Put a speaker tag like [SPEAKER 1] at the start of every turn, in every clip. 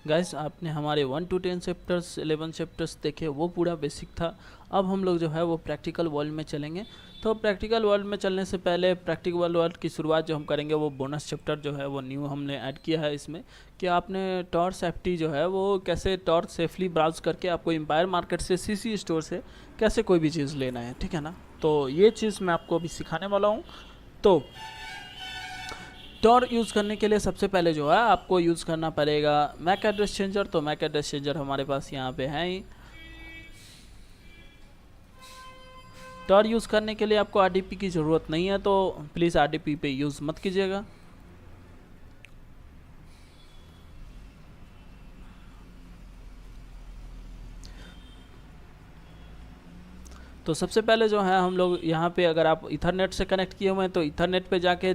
[SPEAKER 1] Guys आपने हमारे 1 to 10 chapters 11 chapters देखे, वो पूरा बेसिक था। अब हम लोग जो है वो प्रैक्टिकल वर्ल्ड में चलेंगे। तो प्रैक्टिकल वर्ल्ड में चलने से पहले प्रैक्टिकल वर्ल्ड की शुरुआत जो हम करेंगे वो बोनस चैप्टर जो है वो न्यू हमने ऐड किया है इसमें, कि आपने टॉर सेफ्टी जो है वो कैसे टॉर सेफली ब्राउज करके आपको एम्पायर मार्केट से सीसी स्टोर से कैसे कोई भी चीज़ लेना है, ठीक है ना। तो ये चीज़ मैं आपको अभी सिखाने वाला हूँ। तो टॉर यूज़ करने के लिए सबसे पहले जो है आपको यूज़ करना पड़ेगा मैक एड्रेस चेंजर। तो मैक एड्रेस चेंजर हमारे पास यहाँ पे है ही। टॉर यूज़ करने के लिए आपको आरडीपी की ज़रूरत नहीं है, तो प्लीज़ आरडीपी पे यूज़ मत कीजिएगा। तो सबसे पहले जो है हम लोग यहाँ पे, अगर आप इथरनेट से कनेक्ट किए हुए हैं तो इथरनेट पे जाके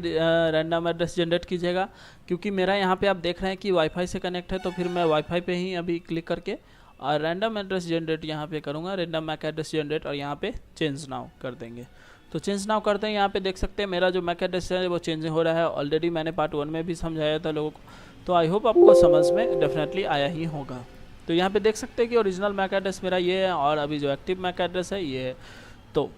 [SPEAKER 1] रैंडम एड्रेस जनरेट कीजिएगा। क्योंकि मेरा यहाँ पे आप देख रहे हैं कि वाईफाई से कनेक्ट है, तो फिर मैं वाईफाई पे ही अभी क्लिक करके और रैंडम एड्रेस जनरेट यहाँ पे करूँगा, रैंडम मैक एड्रेस जनरेट, और यहाँ पे चेंज नाउ कर देंगे। तो चेंज नाउ करते हैं, यहाँ पे देख सकते हैं मेरा जो मैक एड्रेस है वो चेंज हो रहा है। ऑलरेडी मैंने पार्ट 1 में भी समझाया था लोगों को, तो आई होप आपको समझ में डेफिनेटली आया ही होगा। तो यहाँ पे देख सकते हैं कि ओरिजिनल मैक एड्रेस मेरा ये है और अभी जो एक्टिव मैक एड्रेस है ये है। तो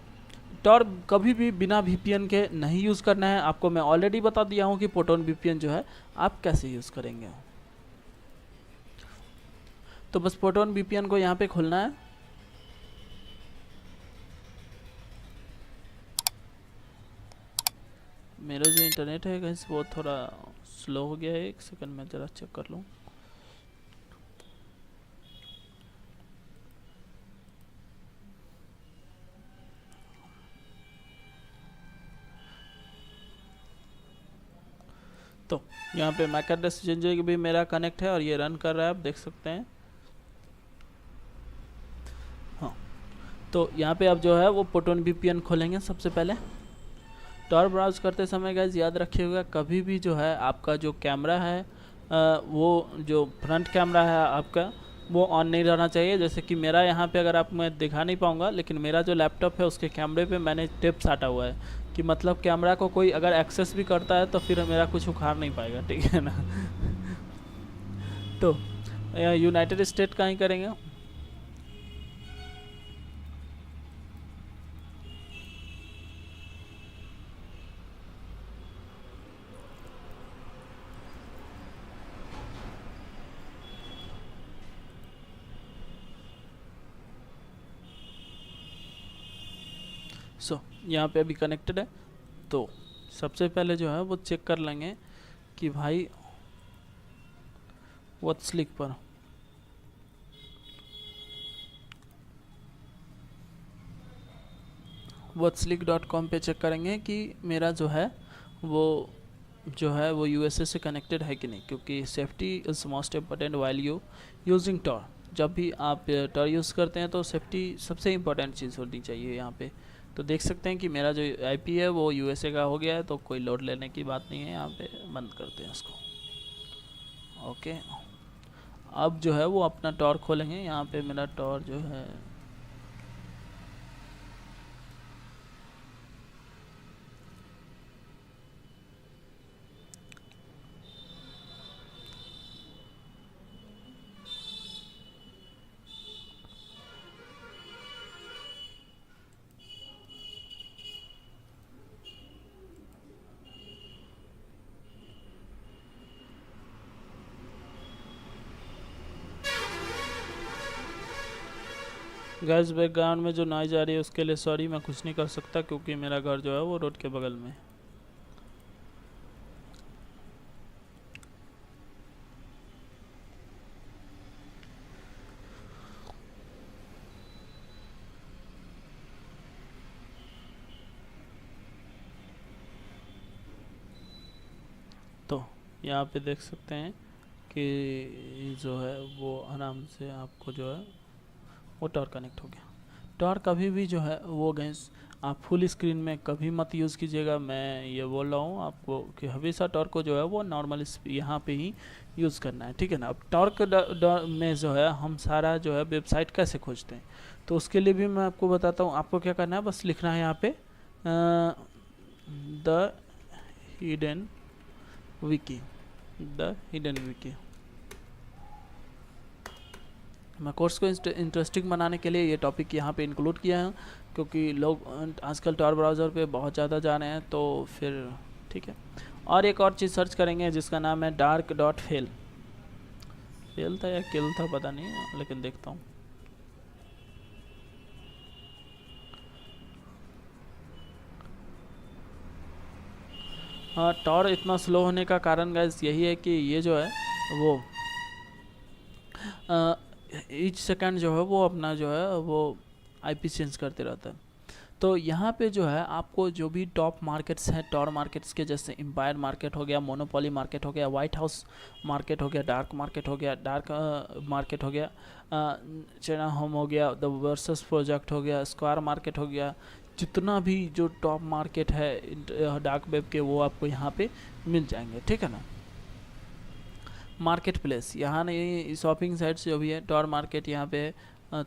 [SPEAKER 1] टॉर कभी भी बिना वीपीएन के नहीं यूज़ करना है। आपको मैं ऑलरेडी बता दिया हूँ कि प्रोटोन वीपीएन जो है आप कैसे यूज़ करेंगे। तो बस प्रोटोन वीपीएन को यहाँ पे खोलना है। मेरा जो इंटरनेट है गाइस वो थोड़ा स्लो हो गया है, एक सेकंड में ज़रा चेक कर लूँ। तो यहाँ पे मैक एड्रेस चेंजर भी मेरा कनेक्ट है और ये रन कर रहा है, आप देख सकते हैं। हाँ, तो यहाँ पे आप जो है वो प्रोटोन वीपीएन खोलेंगे सबसे पहले। टॉर ब्राउज करते समय गाइस याद रखिएगा, कभी भी जो है आपका जो कैमरा है वो जो फ्रंट कैमरा है आपका वो ऑन नहीं रहना चाहिए। जैसे कि मेरा यहाँ पे, अगर आप, मैं दिखा नहीं पाऊँगा, लेकिन मेरा जो लैपटॉप है उसके कैमरे पे मैंने टेप साटा हुआ है कि मतलब कैमरा को कोई अगर एक्सेस भी करता है तो फिर मेरा कुछ उखाड़ नहीं पाएगा, ठीक है ना। तो यूनाइटेड स्टेट का ही करेंगे। यहाँ पे अभी कनेक्टेड है। तो सबसे पहले जो है वो चेक कर लेंगे कि भाई व्हाट्सलिक पर whatsleak.com पे चेक करेंगे कि मेरा जो है वो यूएसए से कनेक्टेड है कि नहीं, क्योंकि safety is most important while you using Tor. जब भी आप टॉर यूज़ करते हैं तो सेफ्टी सबसे इम्पोर्टेंट चीज़ होनी चाहिए यहाँ पे। तो देख सकते हैं कि मेरा जो आईपी है वो यूएसए का हो गया है, तो कोई लोड लेने की बात नहीं है। यहाँ पे बंद करते हैं उसको। ओके, अब जो है वो अपना टॉर खोलेंगे। यहाँ पे मेरा टॉर जो है गैस, बैकग्राउंड में जो नॉइज आ रही है उसके लिए सॉरी, मैं कुछ नहीं कर सकता क्योंकि मेरा घर जो है वो रोड के बगल में। तो यहाँ पे देख सकते हैं कि जो है वो आराम से आपको जो है वो टॉर कनेक्ट हो गया। टॉर कभी भी जो है वो गैस आप फुल स्क्रीन में कभी मत यूज़ कीजिएगा। मैं ये बोल रहा हूँ आपको कि हमेशा टॉर को जो है वो नॉर्मल यहाँ पे ही यूज़ करना है, ठीक है ना। अब टॉर्क में जो है हम सारा जो है वेबसाइट कैसे खोजते हैं, तो उसके लिए भी मैं आपको बताता हूँ। आपको क्या करना है, बस लिखना है यहाँ पे the Hidden Vicky, the Hidden Vicky. मैं कोर्स को इंटरेस्टिंग बनाने के लिए ये टॉपिक यहाँ पे इंक्लूड किया है, क्योंकि लोग आजकल टॉर ब्राउज़र पे बहुत ज़्यादा जा रहे हैं, तो फिर ठीक है। और एक और चीज़ सर्च करेंगे जिसका नाम है dark.fail। फेल था या किल था पता नहीं, लेकिन देखता हूँ। हाँ, टॉर इतना स्लो होने का कारण गाइस यही है कि ये जो है वो ईच सेकंड जो है वो अपना जो है वो आईपी चेंज करते रहता है। तो यहाँ पे जो है आपको जो भी टॉप मार्केट्स हैं टॉर मार्केट्स के, जैसे एम्पायर मार्केट हो गया, मोनोपोली मार्केट हो गया, वाइट हाउस मार्केट हो गया, डार्क मार्केट हो गया, मार्केट हो गया, चाइना होम हो गया, द वर्सेस प्रोजेक्ट हो गया, स्क्वायर मार्केट हो गया, जितना भी जो टॉप मार्केट है डार्क वेब के वो आपको यहाँ पे मिल जाएंगे, ठीक है ना। मार्केट प्लेस यहाँ नहीं, शॉपिंग साइट्स जो भी है टॉर मार्केट यहाँ पे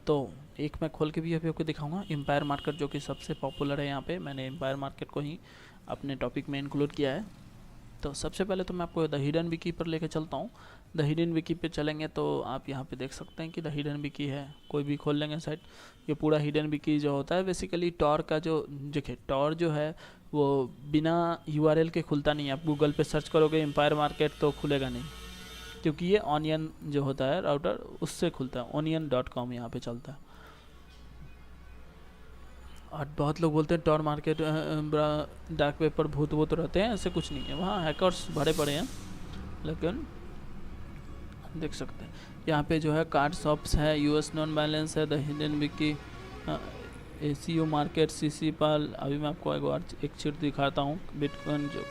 [SPEAKER 1] तो एक मैं खोल के भी अभी आपको दिखाऊंगा। एम्पायर मार्केट जो कि सबसे पॉपुलर है यहाँ पे, मैंने एम्पायर मार्केट को ही अपने टॉपिक में इंक्लूड किया है। तो सबसे पहले तो मैं आपको द हिडन विकी पर लेके चलता हूँ। द हिडन विकी पे चलेंगे तो आप यहाँ पे देख सकते हैं कि द हिडन विकी है, कोई भी खोल लेंगे साइट। ये पूरा हिडन विकी जो होता है बेसिकली टॉर का जो देखिए, टॉर जो है वो बिना URL के खुलता नहीं है। आप गूगल पे सर्च करोगे एम्पायर मार्केट तो खुलेगा नहीं, क्योंकि ये ऑनियन जो होता है राउटर उससे खुलता है, onion.com यहाँ पे चलता है। और बहुत लोग बोलते हैं टॉर मार्केट डार्क वेब पर भूत वूत रहते हैं, ऐसे कुछ नहीं है, वहाँ हैकर्स भरे पड़े हैं। लेकिन देख सकते हैं यहाँ पे जो है कार्ड शॉप्स है, US नॉन बैलेंस है, the Hidden Vicky, ACU market, CC पाल। अभी मैं आपको एक चीज दिखाता हूँ। बिटकॉइन जो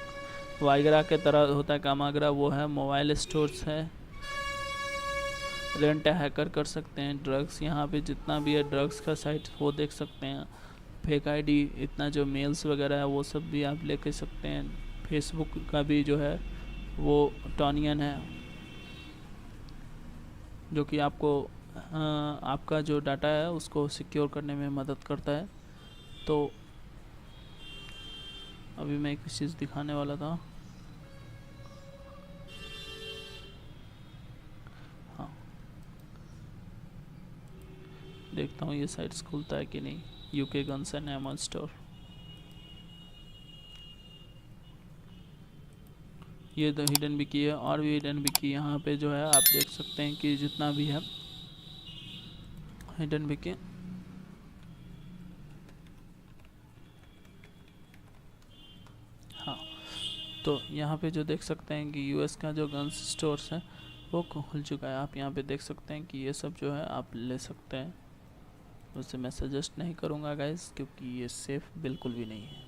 [SPEAKER 1] वाइग्रा के तरह होता है, कामाग्रा वो है, मोबाइल स्टोर्स है, रेंट हैकर कर सकते हैं, ड्रग्स यहाँ पे जितना भी है ड्रग्स का साइट वो देख सकते हैं, फेक आईडी इतना जो मेल्स वगैरह है वो सब भी आप लेके सकते हैं। फेसबुक का भी जो है वो टॉनियन है, जो कि आपको आपका जो डाटा है उसको सिक्योर करने में मदद करता है। तो अभी मैं एक चीज़ दिखाने वाला था, हाँ देखता हूँ ये साइट्स खुलता है कि नहीं। UK guns and ammo store, ये द हिडन विकी है। और भी हिडन विकी यहाँ पे जो है आप देख सकते हैं कि जितना भी है हिडन विकी, हाँ तो यहाँ पे जो देख सकते हैं कि US का जो गन्स स्टोर्स है वो खुल चुका है। आप यहाँ पे देख सकते हैं कि ये सब जो है आप ले सकते हैं। उसे मैं सजेस्ट नहीं करूँगा गाइस, क्योंकि ये सेफ बिल्कुल भी नहीं है।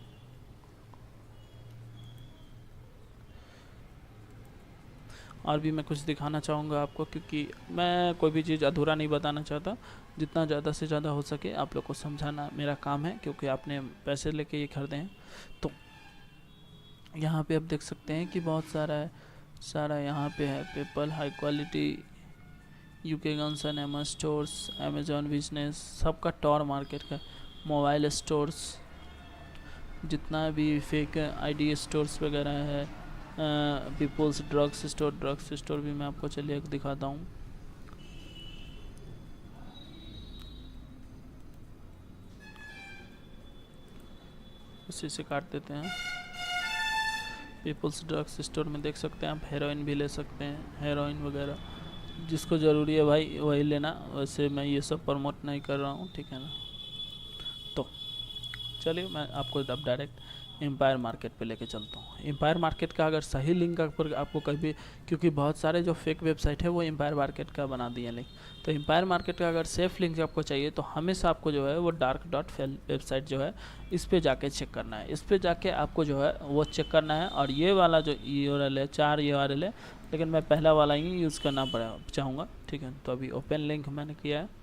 [SPEAKER 1] और भी मैं कुछ दिखाना चाहूँगा आपको, क्योंकि मैं कोई भी चीज़ अधूरा नहीं बताना चाहता। जितना ज़्यादा से ज़्यादा हो सके आप लोग को समझाना मेरा काम है, क्योंकि आपने पैसे लेके ये खरीदे हैं। तो यहाँ पे आप देख सकते हैं कि बहुत सारा यहाँ पे है। PayPal, high quality, UK guns and ammo stores, Amazon business, सबका टॉर मार्केट का, मोबाइल स्टोर्स, जितना भी फेक ID स्टोर्स वगैरह है, पीपल्स ड्रग्स स्टोर भी मैं आपको चलिए एक दिखाता हूँ। उसी से काट देते हैं। पीपल्स ड्रग्स स्टोर में देख सकते हैं आप हेरोइन भी ले सकते हैं, हेरोइन वगैरह जिसको ज़रूरी है भाई वही लेना। वैसे मैं ये सब प्रमोट नहीं कर रहा हूँ, ठीक है ना। तो चलिए मैं आपको अब डायरेक्ट एम्पायर मार्केट पे लेके चलता हूँ। एम्पायर मार्केट का अगर सही लिंक पर आपको कभी, क्योंकि बहुत सारे जो फेक वेबसाइट है वो एम्पायर मार्केट का बना दिए लिंक, तो एम्पायर मार्केट का अगर सेफ लिंक आपको चाहिए तो हमेशा आपको जो है वो dark.fail वेबसाइट जो है इस पर जाके चेक करना है। इस पर जाके आपको जो है वो चेक करना है। और ये वाला जो URL है, 4 URL है, लेकिन मैं पहला वाला ही यूज़ करना चाहूँगा, ठीक है। तो अभी ओपन लिंक मैंने किया है।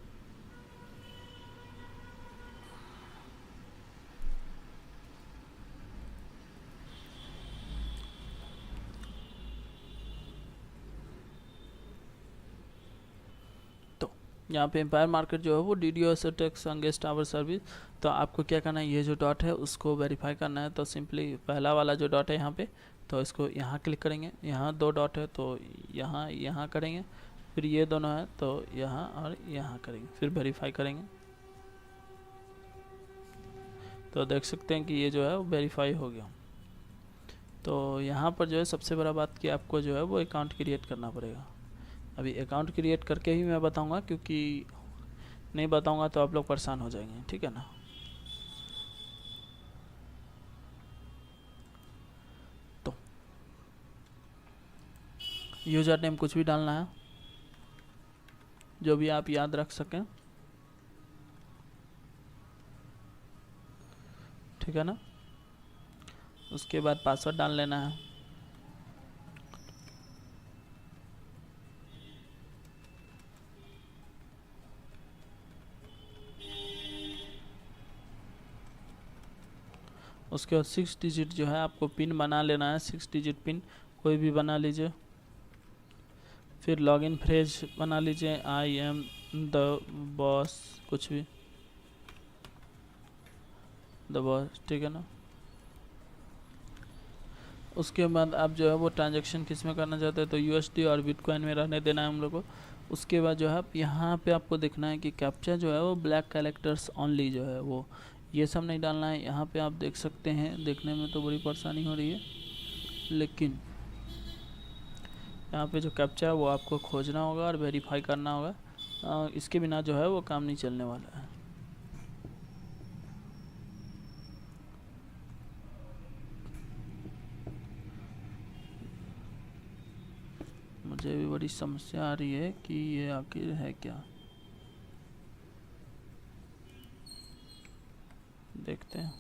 [SPEAKER 1] यहाँ पे एम्पायर मार्केट जो है वो DDoS attacks against our service. तो आपको क्या करना है, ये जो डॉट है उसको वेरीफाई करना है। तो सिंपली पहला वाला जो डॉट है यहाँ पे, तो इसको यहाँ क्लिक करेंगे। यहाँ 2 डॉट है तो यहाँ करेंगे, फिर ये दोनों है तो यहाँ और यहाँ करेंगे, फिर वेरीफाई करेंगे तो देख सकते हैं कि ये जो है वो वेरीफाई हो गया। तो यहाँ पर जो है सबसे बड़ा बात कि आपको जो है वो अकाउंट क्रिएट करना पड़ेगा। अभी अकाउंट क्रिएट करके ही मैं बताऊंगा, क्योंकि नहीं बताऊंगा तो आप लोग परेशान हो जाएंगे, ठीक है ना। तो यूज़र नेम कुछ भी डालना है जो भी आप याद रख सकें, ठीक है ना। उसके बाद पासवर्ड डाल लेना है। उसके बाद 6 डिजिट जो है आपको पिन बना लेना है, 6 डिजिट पिन कोई भी बना लीजिए। फिर लॉगिन फ्रेज बना लीजिए, आई एम द बॉस, कुछ भी द बॉस, ठीक है ना। उसके बाद आप जो है वो ट्रांजैक्शन किस में करना चाहते हैं तो यूएसडी और बिटकॉइन में रहने देना है हम लोग को। उसके बाद जो है यहाँ पे आपको देखना है कि कैप्चा जो है वो ब्लैक कैरेक्टर्स ओनली जो है वो ये सब नहीं डालना है। यहाँ पे आप देख सकते हैं, देखने में तो बड़ी परेशानी हो रही है, लेकिन यहाँ पे जो कैप्चा है वो आपको खोजना होगा और वेरीफाई करना होगा। इसके बिना जो है वो काम नहीं चलने वाला है। मुझे भी बड़ी समस्या आ रही है कि ये आखिर है क्या, देखते हैं।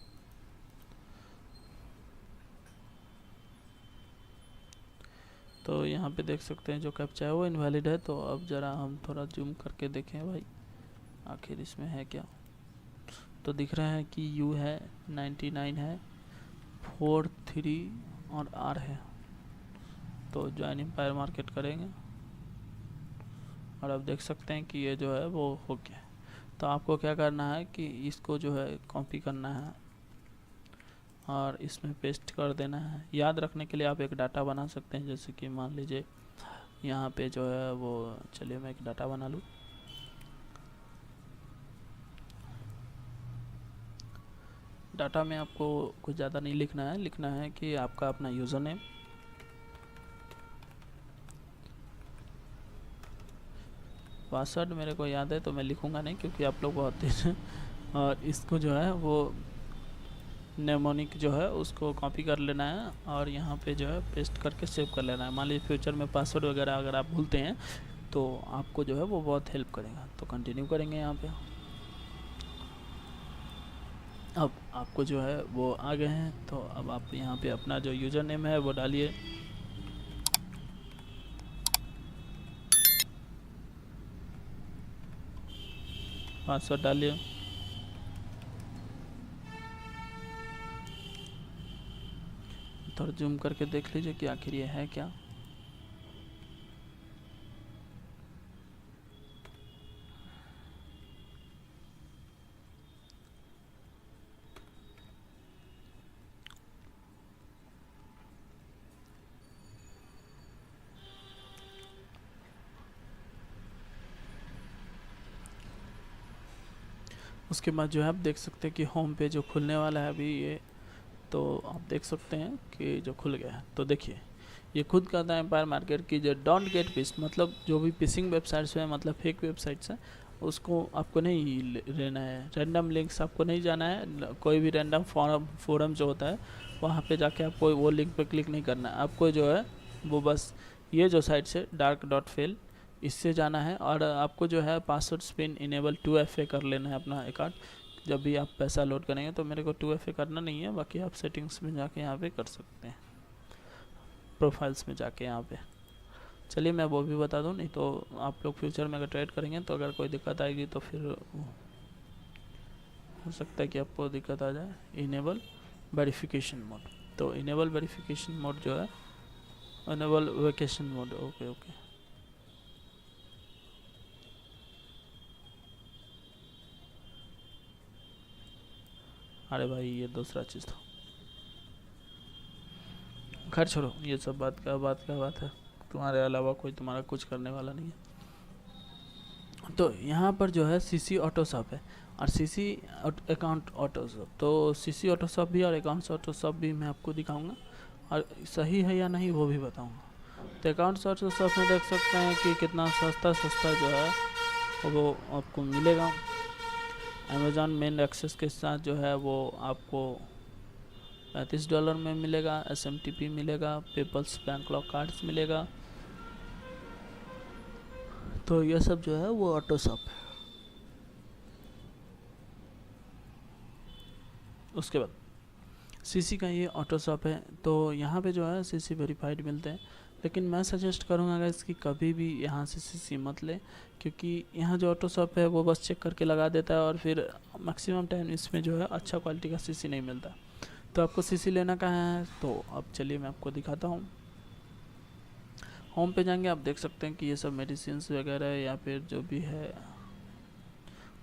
[SPEAKER 1] तो यहाँ पे देख सकते हैं जो कैप्चा है वो इनवैलिड है। तो अब ज़रा हम थोड़ा जूम करके देखें भाई आखिर इसमें है क्या। तो दिख रहा है कि यू है, 99 है, 4 3 और आर है। तो ज्वाइन एम्पायर मार्केट करेंगे और अब देख सकते हैं कि ये जो है वो हो गया। तो आपको क्या करना है कि इसको जो है कॉपी करना है और इसमें पेस्ट कर देना है। याद रखने के लिए आप एक डाटा बना सकते हैं, जैसे कि मान लीजिए यहाँ पे जो है वो, चलिए मैं एक डाटा बना लूँ। डाटा में आपको कुछ ज़्यादा नहीं लिखना है, लिखना है कि आपका अपना यूज़र नेम, पासवर्ड मेरे को याद है तो मैं लिखूँगा नहीं क्योंकि आप लोग बहुत तेज हैं। और इसको जो है वो नेमोनिक जो है उसको कॉपी कर लेना है और यहाँ पे जो है पेस्ट करके सेव कर लेना है। मान लीजिए फ्यूचर में पासवर्ड वगैरह अगर आप भूलते हैं तो आपको जो है वो बहुत हेल्प करेगा। तो कंटिन्यू करेंगे यहाँ पे। अब आपको जो है वो आ गए हैं, तो अब आप यहाँ पे अपना जो यूज़र नेम है वो डालिए। पासवर्ड डालिए। थोड़ा जूम करके देख लीजिए कि आखिर ये है क्या। उसके बाद जो है आप देख सकते हैं कि होम पे जो खुलने वाला है अभी ये, तो आप देख सकते हैं कि जो खुल गया है। तो देखिए ये खुद कहता है एम्पायर मार्केट की जो डोंट गेट पिस, मतलब जो भी पिसिंग वेबसाइट्स हैं, मतलब फेक वेबसाइट्स हैं, उसको आपको नहीं लेना है। रैंडम लिंक्स आपको नहीं जाना है। कोई भी रैंडम फोरम जो होता है वहाँ पे जाके आपको वो लिंक पे क्लिक नहीं करना है। आपको जो है वो बस ये जो साइट से dark.fail इससे जाना है और आपको जो है पासवर्ड स्पिन इनेबल 2FA कर लेना है अपना अकाउंट। जब भी आप पैसा लोड करेंगे तो मेरे को 2FA करना नहीं है, बाकी आप सेटिंग्स में जाके यहाँ पे कर सकते हैं, प्रोफाइल्स में जाके यहाँ पे। चलिए मैं वो भी बता दूँ, नहीं तो आप लोग फ्यूचर में अगर ट्रेड करेंगे तो अगर कोई दिक्कत आएगी तो फिर हो सकता है कि आपको दिक्कत आ जाए। इनेबल वेरिफिकेशन मोड, तो इनेबल वेरिफिकेशन मोड जो है, enable vacation mode, okay okay. अरे भाई ये दूसरा चीज़ था, खैर छोड़ो, ये सब बात का बात है। तुम्हारे अलावा कोई तुम्हारा कुछ करने वाला नहीं है। तो यहाँ पर जो है सीसी ऑटोशॉप है और सीसी अकाउंट ऑटोशॉप, तो सीसी ऑटोशॉप भी और अकाउंट्स ऑटोशॉप भी मैं आपको दिखाऊंगा और सही है या नहीं वो भी बताऊंगा। तो अकाउंट्स ऑटोशॉप में देख सकते हैं कि कितना सस्ता जो है वो आपको मिलेगा। अमेज़ॉन मेन एक्सेस के साथ जो है वो आपको $35 में मिलेगा, SMTP मिलेगा, पेपल्स बैंक लॉक कार्ड्स मिलेगा। तो ये सब जो है वो ऑटोशॉप है। उसके बाद सीसी का ये ऑटोशॉप है, तो यहाँ पे जो है सीसी वेरीफाइड मिलते हैं, लेकिन मैं सजेस्ट करूँगा गाइस कि कभी भी यहाँ से सीसी मत ले, क्योंकि यहाँ जो ऑटोशॉप है वो बस चेक करके लगा देता है और फिर मैक्सिमम टाइम इसमें जो है अच्छा क्वालिटी का सीसी नहीं मिलता। तो आपको सीसी लेना कहाँ है, तो अब चलिए मैं आपको दिखाता हूँ। होम पे जाएंगे, आप देख सकते हैं कि ये सब मेडिसिन वगैरह या फिर जो भी है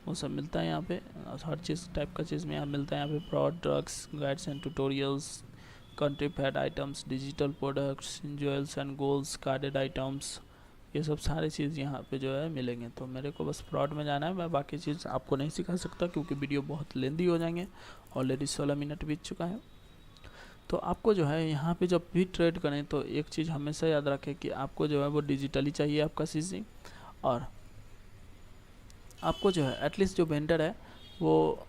[SPEAKER 1] वो सब मिलता है यहाँ पे। हर चीज़ टाइप का चीज़ में यहाँ मिलता है। यहाँ पे products, guides and tutorials, counterfeit items, digital products, jewels and golds, carded items, ये सब सारी चीज़ यहाँ पे जो है मिलेंगे। तो मेरे को बस फ्रॉड में जाना है, मैं बाकी चीज़ आपको नहीं सिखा सकता क्योंकि वीडियो बहुत लेंदी हो जाएंगे। ऑलरेडी 16 मिनट बीत चुका है। तो आपको जो है यहाँ पे जब भी ट्रेड करें तो एक चीज़ हमेशा याद रखें कि आपको जो है वो डिजिटली चाहिए आपका सीसी, और आपको जो है एटलीस्ट जो वेंडर है वो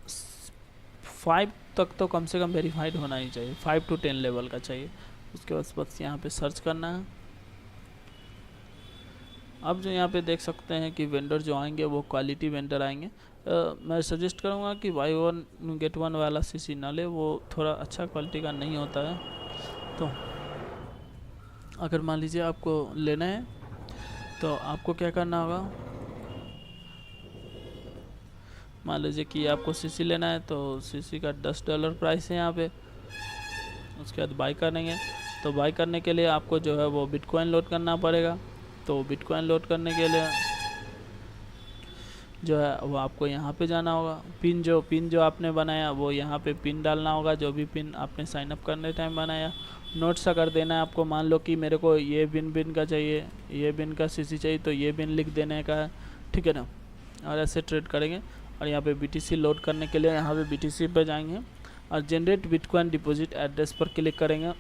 [SPEAKER 1] 5 तक तो कम से कम वेरीफाइड होना ही चाहिए, 5 to 10 लेवल का चाहिए। उसके बाद बस यहाँ पे सर्च करना है। अब जो यहाँ पे देख सकते हैं कि वेंडर जो आएंगे वो क्वालिटी वेंडर आएंगे। मैं सजेस्ट करूँगा कि buy 1 get 1 वाला सीसी ना ले, वो थोड़ा अच्छा क्वालिटी का नहीं होता है। तो अगर मान लीजिए आपको लेना है तो आपको क्या करना होगा, मान लीजिए कि आपको सीसी लेना है तो सीसी का $10 प्राइस है यहाँ पे। उसके बाद बाई करेंगे, तो बाई करने के लिए आपको जो है वो बिटकॉइन लोड करना पड़ेगा। तो बिटकॉइन लोड करने के लिए जो है वो आपको यहाँ पे जाना होगा। पिन जो आपने बनाया वो यहाँ पे पिन डालना होगा, जो भी पिन आपने साइन अप करने टाइम बनाया। नोट्स अगर देना है आपको, मान लो कि मेरे को ये बिन का चाहिए, ये बिन का सीसी चाहिए, तो ये बिन लिख देने का है, ठीक है ना। और ऐसे ट्रेड करेंगे। और यहाँ पे BTC लोड करने के लिए यहाँ पे BTC पे जाएंगे और जनरेट बिटकॉइन डिपॉजिट एड्रेस पर क्लिक करेंगे।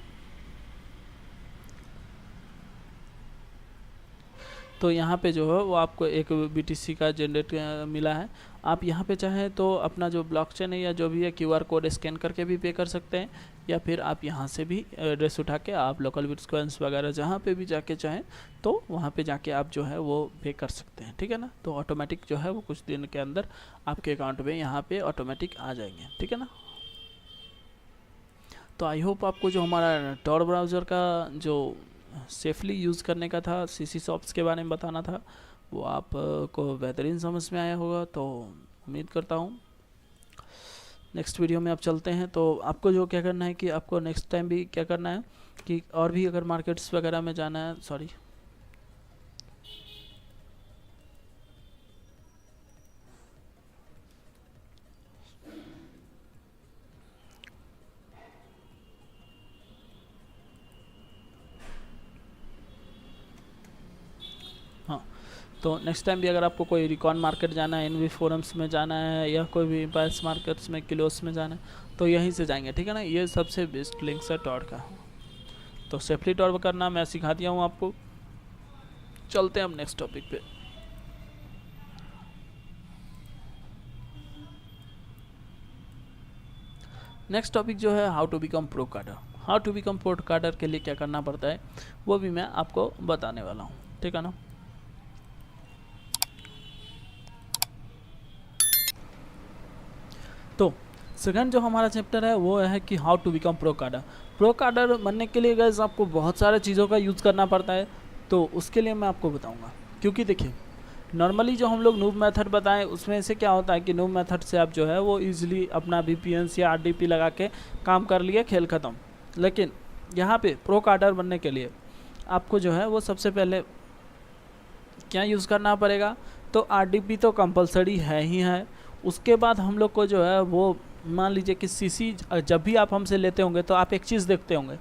[SPEAKER 1] तो यहाँ पे जो है वो आपको एक BTC का जनरेट मिला है। आप यहाँ पे चाहें तो अपना जो ब्लॉकचेन है या जो भी है QR कोड स्कैन करके भी पे कर सकते हैं, या फिर आप यहाँ से भी एड्रेस उठा के आप लोकल बिटकॉइंस वगैरह जहाँ पे भी जाके चाहें तो वहाँ पे जाके आप जो है वो पे कर सकते हैं, ठीक है ना। तो ऑटोमेटिक जो है वो कुछ दिन के अंदर आपके अकाउंट में यहाँ पे ऑटोमेटिक आ जाएंगे, ठीक है ना। तो आई होप आपको जो हमारा टॉर ब्राउज़र का जो सेफली यूज़ करने का था, सीसी शॉप्स के बारे में बताना था, वो आप को बेहतरीन समझ में आया होगा। तो उम्मीद करता हूँ नेक्स्ट वीडियो में आप चलते हैं। तो आपको जो क्या करना है कि आपको नेक्स्ट टाइम भी क्या करना है कि और भी अगर मार्केट्स वगैरह में जाना है, सॉरी हाँ, तो नेक्स्ट टाइम भी अगर आपको कोई रिकॉन मार्केट जाना है, NV फोरम्स में जाना है, या कोई भी पैस मार्केट्स में किलोस में जाना है, तो यहीं से जाएंगे, ठीक है ना। ये सबसे बेस्ट लिंक्स है टॉर का। तो सेफली टॉर करना मैं सिखा दिया हूँ आपको। चलते हैं अब नेक्स्ट टॉपिक पे। नेक्स्ट टॉपिक जो है हाउ टू बिकम प्रो कार्डर। हाउ टू बिकम प्रो कार्डर के लिए क्या करना पड़ता है वो भी मैं आपको बताने वाला हूँ, ठीक है ना। तो सेकंड जो हमारा चैप्टर है वो है कि हाउ टू बिकम प्रो कार्डर। प्रो कार्डर बनने के लिए गाइस आपको बहुत सारे चीज़ों का यूज़ करना पड़ता है, तो उसके लिए मैं आपको बताऊंगा। क्योंकि देखिए नॉर्मली जो हम लोग नूब मेथड बताएं उसमें से क्या होता है कि नूब मेथड से आप जो है वो इजीली अपना VPN या RDP लगा के काम कर लिए, खेल ख़त्म। लेकिन यहाँ पे प्रो कार्डर बनने के लिए आपको जो है वो सबसे पहले क्या यूज़ करना पड़ेगा, तो RDP तो कंपलसरी है ही है। उसके बाद हम लोग को जो है वो मान लीजिए कि सीसी जब भी आप हमसे लेते होंगे तो आप एक चीज़ देखते होंगे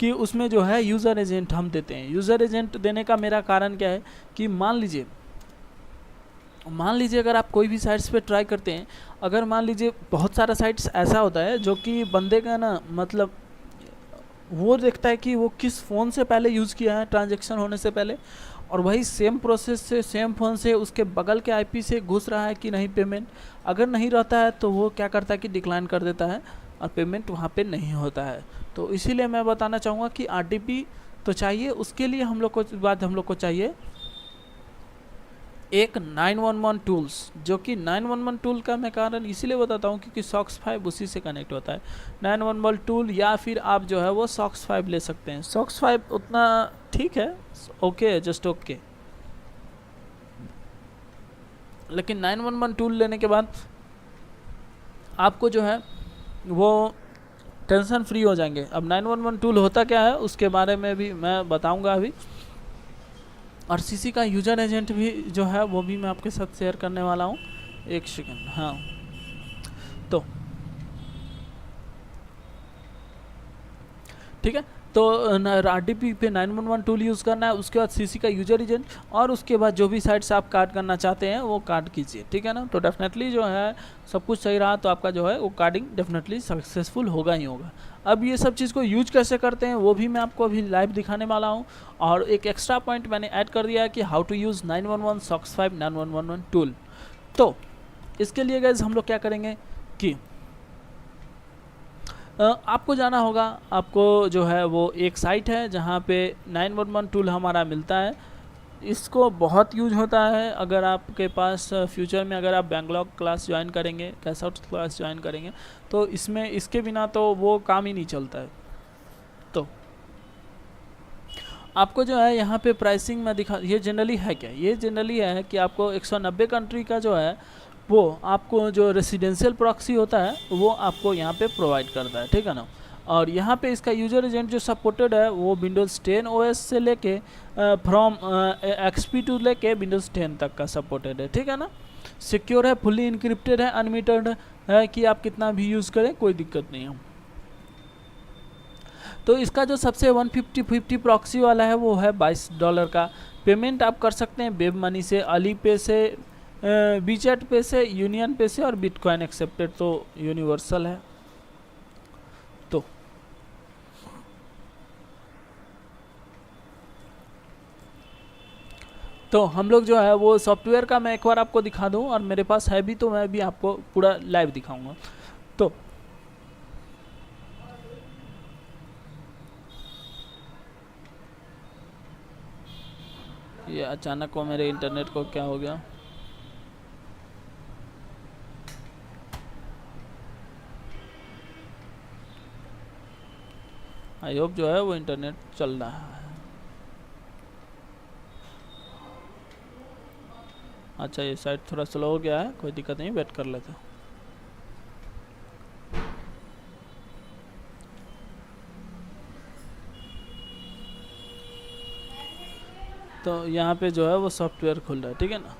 [SPEAKER 1] कि उसमें जो है यूज़र एजेंट हम देते हैं। यूज़र एजेंट देने का मेरा कारण क्या है कि मान लीजिए मान लीजिए अगर आप कोई भी साइट्स पे ट्राई करते हैं, अगर मान लीजिए बहुत सारा साइट्स ऐसा होता है जो कि बंदे का ना मतलब वो देखता है कि वो किस फ़ोन से पहले यूज़ किया है ट्रांजैक्शन होने से पहले, और वही सेम प्रोसेस से सेम फ़ोन से उसके बगल के आईपी से घुस रहा है कि नहीं पेमेंट। अगर नहीं रहता है तो वो क्या करता है कि डिक्लाइन कर देता है और पेमेंट वहाँ पे नहीं होता है। तो इसीलिए मैं बताना चाहूँगा कि आरटीपी तो चाहिए, उसके लिए हम लोग को चाहिए एक 911 टूल्स, जो कि 911 टूल का मैं कारण इसीलिए बताता हूँ क्योंकि सॉक्स 5 उसी से कनेक्ट होता है 911 टूल, या फिर आप जो है वो सॉक्स 5 ले सकते हैं। सॉक्स 5 उतना ठीक है, ओके, जस्ट ओके, लेकिन 911 टूल लेने के बाद आपको जो है वो टेंशन फ्री हो जाएंगे। अब 911 टूल होता क्या है उसके बारे में भी मैं बताऊंगा अभी, और सीसी का यूजर एजेंट भी जो है वो भी मैं आपके साथ शेयर करने वाला हूँ। एक सेकंड, हाँ, तो ठीक है। तो आरटीपी पे 911 टूल यूज़ करना है, उसके बाद सीसी का यूजर एजेंट, और उसके बाद जो भी साइट्स आप कार्ड करना चाहते हैं वो कार्ड कीजिए, ठीक है ना। तो डेफिनेटली जो है सब कुछ सही रहा तो आपका जो है वो कार्डिंग डेफिनेटली सक्सेसफुल होगा ही होगा। अब ये सब चीज़ को यूज कैसे करते हैं वो भी मैं आपको अभी लाइव दिखाने वाला हूँ, और एक एक्स्ट्रा पॉइंट मैंने ऐड कर दिया है कि how to use 911 socks 5 911 tool. तो इसके लिए गाइस हम लोग क्या करेंगे कि आपको जाना होगा, आपको जो है वो एक साइट है जहाँ पे 911 टूल हमारा मिलता है। इसको बहुत यूज होता है अगर आपके पास फ्यूचर में अगर आप बैंगलोर क्लास ज्वाइन करेंगे, कैश आउट क्लास ज्वाइन करेंगे, तो इसमें इसके बिना तो वो काम ही नहीं चलता है। तो आपको जो है यहाँ पे प्राइसिंग में दिखा, ये जनरली है क्या, ये जनरली है कि आपको 190 कंट्री का जो है वो आपको जो रेसिडेंशियल प्रॉक्सी होता है वो आपको यहाँ पे प्रोवाइड करता है, ठीक है ना। और यहाँ पे इसका यूजर एजेंट जो सपोर्टेड है वो विंडोज़ 10 ओएस से लेके फ्रॉम एक्सपी टू लेके विंडोज़ 10 तक का सपोर्टेड है, ठीक है ना। सिक्योर है, फुल्ली इनक्रिप्टेड है, अनलिमिटेड है कि आप कितना भी यूज़ करें कोई दिक्कत नहीं है। तो इसका जो सबसे 150 प्रॉक्सी वाला है वो है $22 का। पेमेंट आप कर सकते हैं वेब मनी से, अली पे से, बीचैट पे से, यूनियन पे से, और बिटकॉइन एक्सेप्टेड तो यूनिवर्सल है। तो हम लोग जो है वो सॉफ्टवेयर का मैं एक बार आपको दिखा दूं, और मेरे पास है भी तो मैं भी आपको पूरा लाइव दिखाऊंगा। तो ये अचानक को मेरे इंटरनेट को क्या हो गया, आई होप जो है वो इंटरनेट चल रहा है। अच्छा, ये साइट थोड़ा स्लो हो गया है, कोई दिक्कत नहीं, वेट कर लेते हैं। तो यहाँ पे जो है वो सॉफ्टवेयर खुल रहा है, ठीक है ना।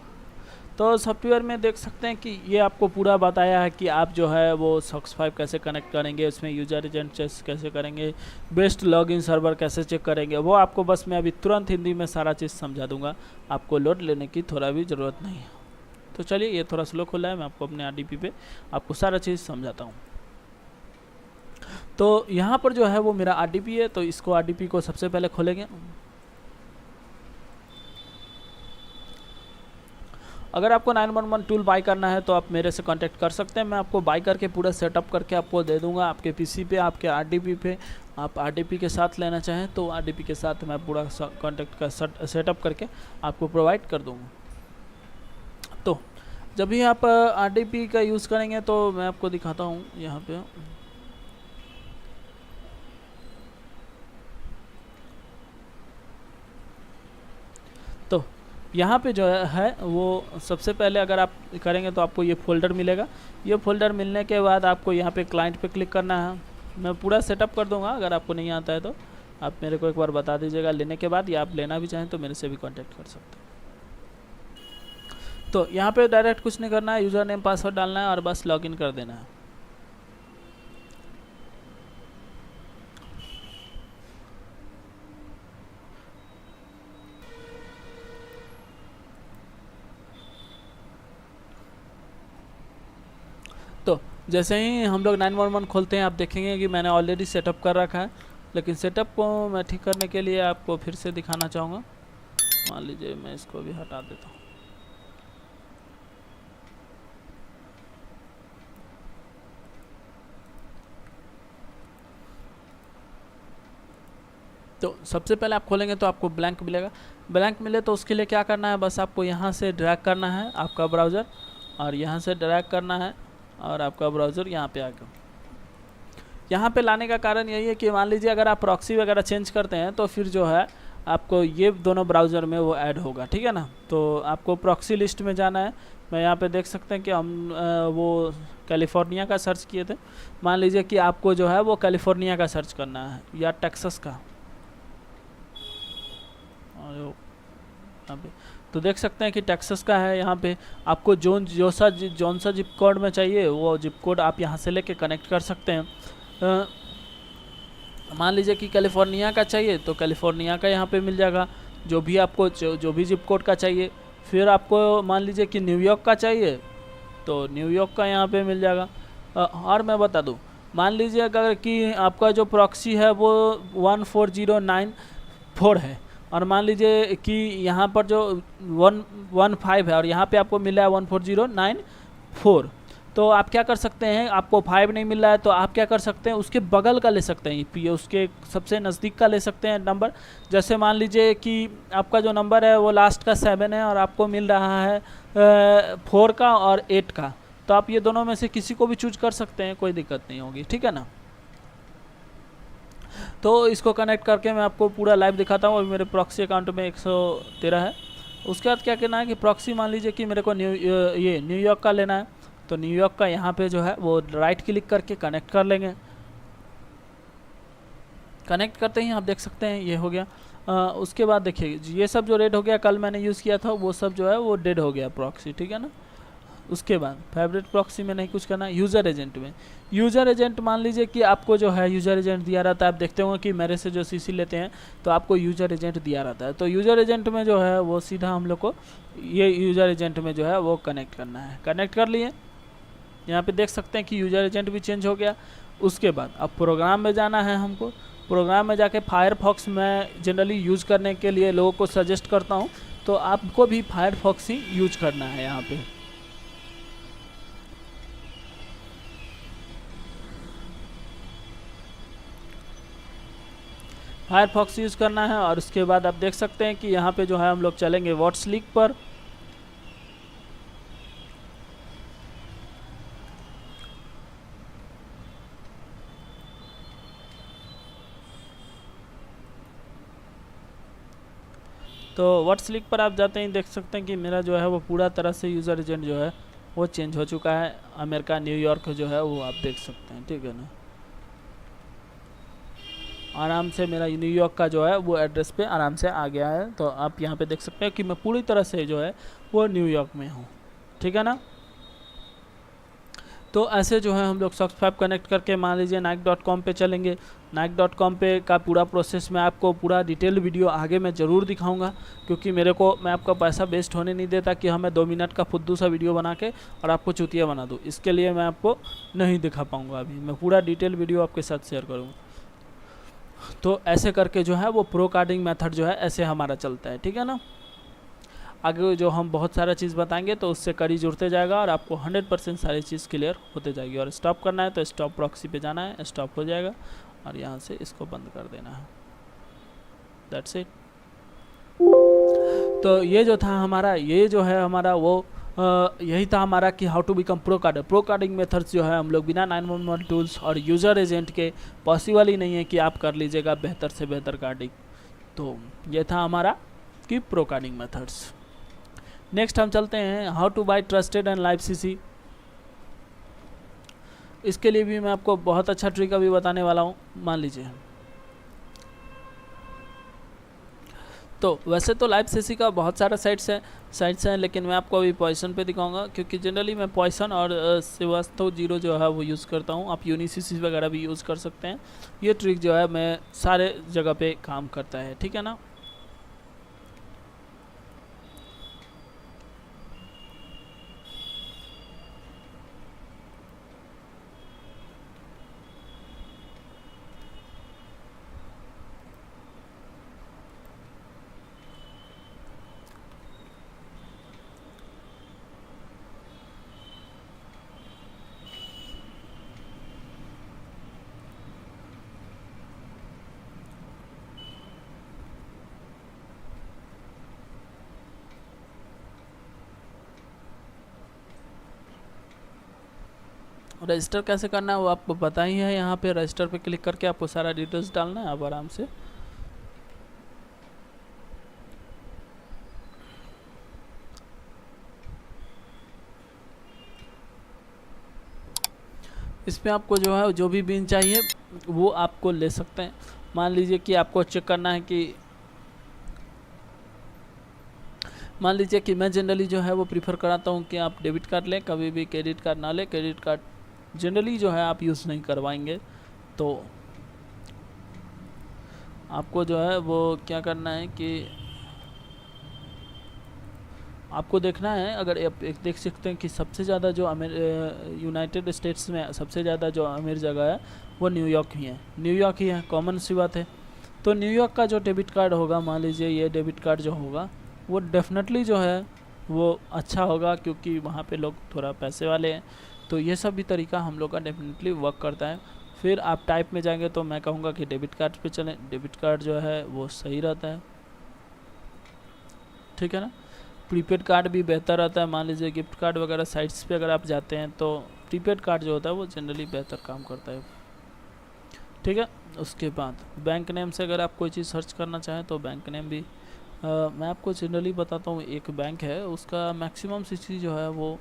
[SPEAKER 1] तो सॉफ्टवेयर में देख सकते हैं कि ये आपको पूरा बताया है कि आप जो है वो सॉक्स 5 कैसे कनेक्ट करेंगे, उसमें यूजर एजेंट चेक कैसे करेंगे, बेस्ट लॉगिन सर्वर कैसे चेक करेंगे, वो आपको बस मैं अभी तुरंत हिंदी में सारा चीज़ समझा दूंगा, आपको लोड लेने की थोड़ा भी ज़रूरत नहीं है। तो चलिए, ये थोड़ा स्लो खुला है, मैं आपको अपने आरडीपी पे आपको सारा चीज़ समझाता हूँ। तो यहाँ पर जो है वो मेरा आरडीपी है, तो इसको आरडीपी को सबसे पहले खोलेंगे। अगर आपको 911 टूल बाई करना है तो आप मेरे से कांटेक्ट कर सकते हैं, मैं आपको बाई करके पूरा सेटअप करके आपको दे दूंगा आपके पीसी पे, आपके आरडीपी पे। आप आरडीपी के साथ लेना चाहें तो आरडीपी के साथ मैं पूरा कॉन्टैक्ट का सेटअप करके आपको प्रोवाइड कर दूंगा। तो जब भी आप आरडीपी का यूज़ करेंगे तो मैं आपको दिखाता हूँ यहाँ पे। तो यहाँ पे जो है वो सबसे पहले अगर आप करेंगे तो आपको ये फ़ोल्डर मिलेगा। ये फ़ोल्डर मिलने के बाद आपको यहाँ पे क्लाइंट पे क्लिक करना है। मैं पूरा सेटअप कर दूंगा, अगर आपको नहीं आता है तो आप मेरे को एक बार बता दीजिएगा लेने के बाद, या आप लेना भी चाहें तो मेरे से भी कांटेक्ट कर सकते हैं। तो यहाँ पे डायरेक्ट कुछ नहीं करना है, यूज़र नेम पासवर्ड डालना है और बस लॉगिन कर देना है। जैसे ही हम लोग 911 खोलते हैं आप देखेंगे कि मैंने ऑलरेडी सेटअप कर रखा है, लेकिन सेटअप को मैं ठीक करने के लिए आपको फिर से दिखाना चाहूँगा। मान लीजिए मैं इसको भी हटा देता हूँ। तो सबसे पहले आप खोलेंगे तो आपको ब्लैंक मिलेगा। ब्लैंक मिले तो उसके लिए क्या करना है, बस आपको यहाँ से ड्रैग करना है आपका ब्राउज़र, और यहाँ से ड्रैग करना है और आपका ब्राउज़र यहाँ पे आ गया। यहाँ पे लाने का कारण यही है कि मान लीजिए अगर आप प्रॉक्सी वगैरह चेंज करते हैं तो फिर जो है आपको ये दोनों ब्राउज़र में वो ऐड होगा, ठीक है ना। तो आपको प्रॉक्सी लिस्ट में जाना है। मैं यहाँ पे देख सकते हैं कि हम वो कैलिफोर्निया का सर्च किए थे। मान लीजिए कि आपको जो है वो कैलिफोर्निया का सर्च करना है या टेक्सास का, यहाँ पे तो देख सकते हैं कि टेक्सास का है। यहाँ पे आपको जौन सा जिप कोड में चाहिए वो जिप कोड आप यहाँ से लेके कनेक्ट कर सकते हैं। मान लीजिए कि कैलिफोर्निया का चाहिए तो कैलिफोर्निया का यहाँ पे मिल जाएगा, जो भी आपको जो भी जिप कोड का चाहिए। फिर आपको मान लीजिए कि न्यूयॉर्क का चाहिए तो न्यूयॉर्क का यहाँ पे मिल जाएगा। और मैं बता दूँ, मान लीजिए अगर कि आपका जो प्रॉक्सी है वो 14094 है, और मान लीजिए कि यहाँ पर जो 115 है और यहाँ पे आपको मिला है 14094, तो आप क्या कर सकते हैं, आपको 5 नहीं मिल रहा है तो आप क्या कर सकते हैं, उसके बगल का ले सकते हैं, उसके सबसे नज़दीक का ले सकते हैं नंबर। जैसे मान लीजिए कि आपका जो नंबर है वो लास्ट का 7 है और आपको मिल रहा है 4 का और 8 का, तो आप ये दोनों में से किसी को भी चूज कर सकते हैं, कोई दिक्कत नहीं होगी, ठीक है ना। तो इसको कनेक्ट करके मैं आपको पूरा लाइव दिखाता हूँ। अभी मेरे प्रॉक्सी अकाउंट में 113 है। उसके बाद क्या करना है कि प्रॉक्सी मान लीजिए कि मेरे को न्यूयॉर्क का लेना है, तो न्यूयॉर्क का यहाँ पे जो है वो राइट क्लिक करके कनेक्ट कर लेंगे। कनेक्ट करते ही आप देख सकते हैं ये हो गया। उसके बाद देखिए ये सब जो रेड हो गया कल मैंने यूज़ किया था वो सब जो है वो डेड हो गया प्रॉक्सी, ठीक है ना। उसके बाद फेवरेट प्रॉक्सी में नहीं कुछ करना, यूज़र एजेंट में। यूज़र एजेंट मान लीजिए कि आपको जो है यूज़र एजेंट दिया रहता है। आप देखते होंगे कि मेरे से जो सीसी लेते हैं तो आपको यूज़र एजेंट दिया रहता है। तो यूज़र एजेंट में जो है वो सीधा हम लोग को ये यूज़र एजेंट में जो है वो कनेक्ट करना है। कनेक्ट कर लिए, यहाँ पे देख सकते हैं कि यूज़र एजेंट भी चेंज हो गया। उसके बाद अब प्रोग्राम में जाना है हमको। प्रोग्राम में जाके फायरफॉक्स मैं जनरली यूज़ करने के लिए लोगों को सजेस्ट करता हूँ, तो आपको भी फायरफॉक्स ही यूज करना है। यहाँ पे फायरफॉक्स यूज़ करना है। और उसके बाद आप देख सकते हैं कि यहाँ पे जो है हम लोग चलेंगे व्हाट्सलीक पर। तो व्हाट्सलीक पर आप जाते ही देख सकते हैं कि मेरा जो है वो पूरा तरह से यूज़र एजेंट जो है वो चेंज हो चुका है। अमेरिका न्यूयॉर्क जो है वो आप देख सकते हैं, ठीक है ना। आराम से मेरा न्यूयॉर्क का जो है वो एड्रेस पे आराम से आ गया है। तो आप यहाँ पे देख सकते हैं कि मैं पूरी तरह से जो है वो न्यूयॉर्क में हूँ, ठीक है ना। तो ऐसे जो है हम लोग सब्सक्राइब कनेक्ट करके मान लीजिए Nike.com पे चलेंगे। Nike.com पे का पूरा प्रोसेस मैं आपको पूरा डिटेल वीडियो आगे मैं ज़रूर दिखाऊंगा, क्योंकि मैं आपका पैसा वेस्ट होने नहीं देता कि हमें 2 मिनट का फुद्दू सा वीडियो बना के और आपको चुतिया बना दूँ। इसके लिए मैं आपको नहीं दिखा पाऊँगा, अभी मैं पूरा डिटेल वीडियो आपके साथ शेयर करूँगा। तो ऐसे करके जो है वो प्रो कार्डिंग मेथड जो है ऐसे हमारा चलता है, ठीक है ना। आगे जो हम बहुत सारा चीज़ बताएंगे तो उससे कड़ी जुड़ते जाएगा और आपको 100% सारी चीज़ क्लियर होते जाएगी। और स्टॉप करना है तो स्टॉप प्रॉक्सी पे जाना है, स्टॉप हो जाएगा और यहाँ से इसको बंद कर देना है। That's it. तो ये जो था हमारा, ये जो है हमारा वो यही था हमारा कि हाउ टू बिकम प्रो कार्डर। प्रो कार्डिंग मेथड्स जो है हम लोग बिना 911 टूल्स और यूज़र एजेंट के पॉसिबल ही नहीं है कि आप कर लीजिएगा बेहतर से बेहतर कार्डिंग। तो ये था हमारा कि प्रो कार्डिंग मेथड्स। नेक्स्ट हम चलते हैं how to buy trusted and live CC. इसके लिए भी मैं आपको बहुत अच्छा ट्रिक अभी बताने वाला हूँ। मान लीजिए तो वैसे तो लाइव सीसी का बहुत सारा साइट्स हैं, लेकिन मैं आपको अभी पॉइसन पे दिखाऊंगा, क्योंकि जनरली मैं पॉइसन और श्रीवास्तव जीरो जो है वो यूज़ करता हूँ। आप यूनिसीसी वगैरह भी यूज़ कर सकते हैं। ये ट्रिक जो है मैं सारे जगह पे काम करता है, ठीक है ना। रजिस्टर कैसे करना है वो आपको पता ही है। यहाँ पे रजिस्टर पे क्लिक करके आपको सारा डिटेल्स डालना है, आप आराम से इसमें आपको जो है जो भी बिन चाहिए वो आपको ले सकते हैं। मान लीजिए कि आपको चेक करना है कि मान लीजिए कि मैं जनरली जो है वो प्रीफर कराता हूँ कि आप डेबिट कार्ड लें, कभी भी क्रेडिट कार्ड ना लें। क्रेडिट कार्ड जनरली जो है आप यूज़ नहीं करवाएंगे। तो आपको जो है वो क्या करना है कि आपको देखना है, अगर आप एक देख सकते हैं कि सबसे ज़्यादा जो यूनाइटेड स्टेट्स में सबसे ज़्यादा जो अमीर जगह है वो न्यूयॉर्क ही है। न्यूयॉर्क ही है, कॉमन सी बात है। तो न्यूयॉर्क का जो डेबिट कार्ड होगा, मान लीजिए ये डेबिट कार्ड जो होगा वो डेफिनेटली जो है वो अच्छा होगा, क्योंकि वहाँ पे लोग थोड़ा पैसे वाले हैं। तो ये सब भी तरीका हम लोग का डेफिनेटली वर्क करता है। फिर आप टाइप में जाएंगे तो मैं कहूँगा कि डेबिट कार्ड पे चलें। डेबिट कार्ड जो है वो सही रहता है, ठीक है ना। प्रीपेड कार्ड भी बेहतर रहता है। मान लीजिए गिफ्ट कार्ड वगैरह साइट्स पे अगर आप जाते हैं तो प्रीपेड कार्ड जो होता है वो जनरली बेहतर काम करता है, ठीक है। उसके बाद बैंक नेम से अगर आप कोई चीज़ सर्च करना चाहें तो बैंक नेम भी मैं आपको जनरली बताता हूँ। एक बैंक है उसका मैक्सिमम सीसी जो है वो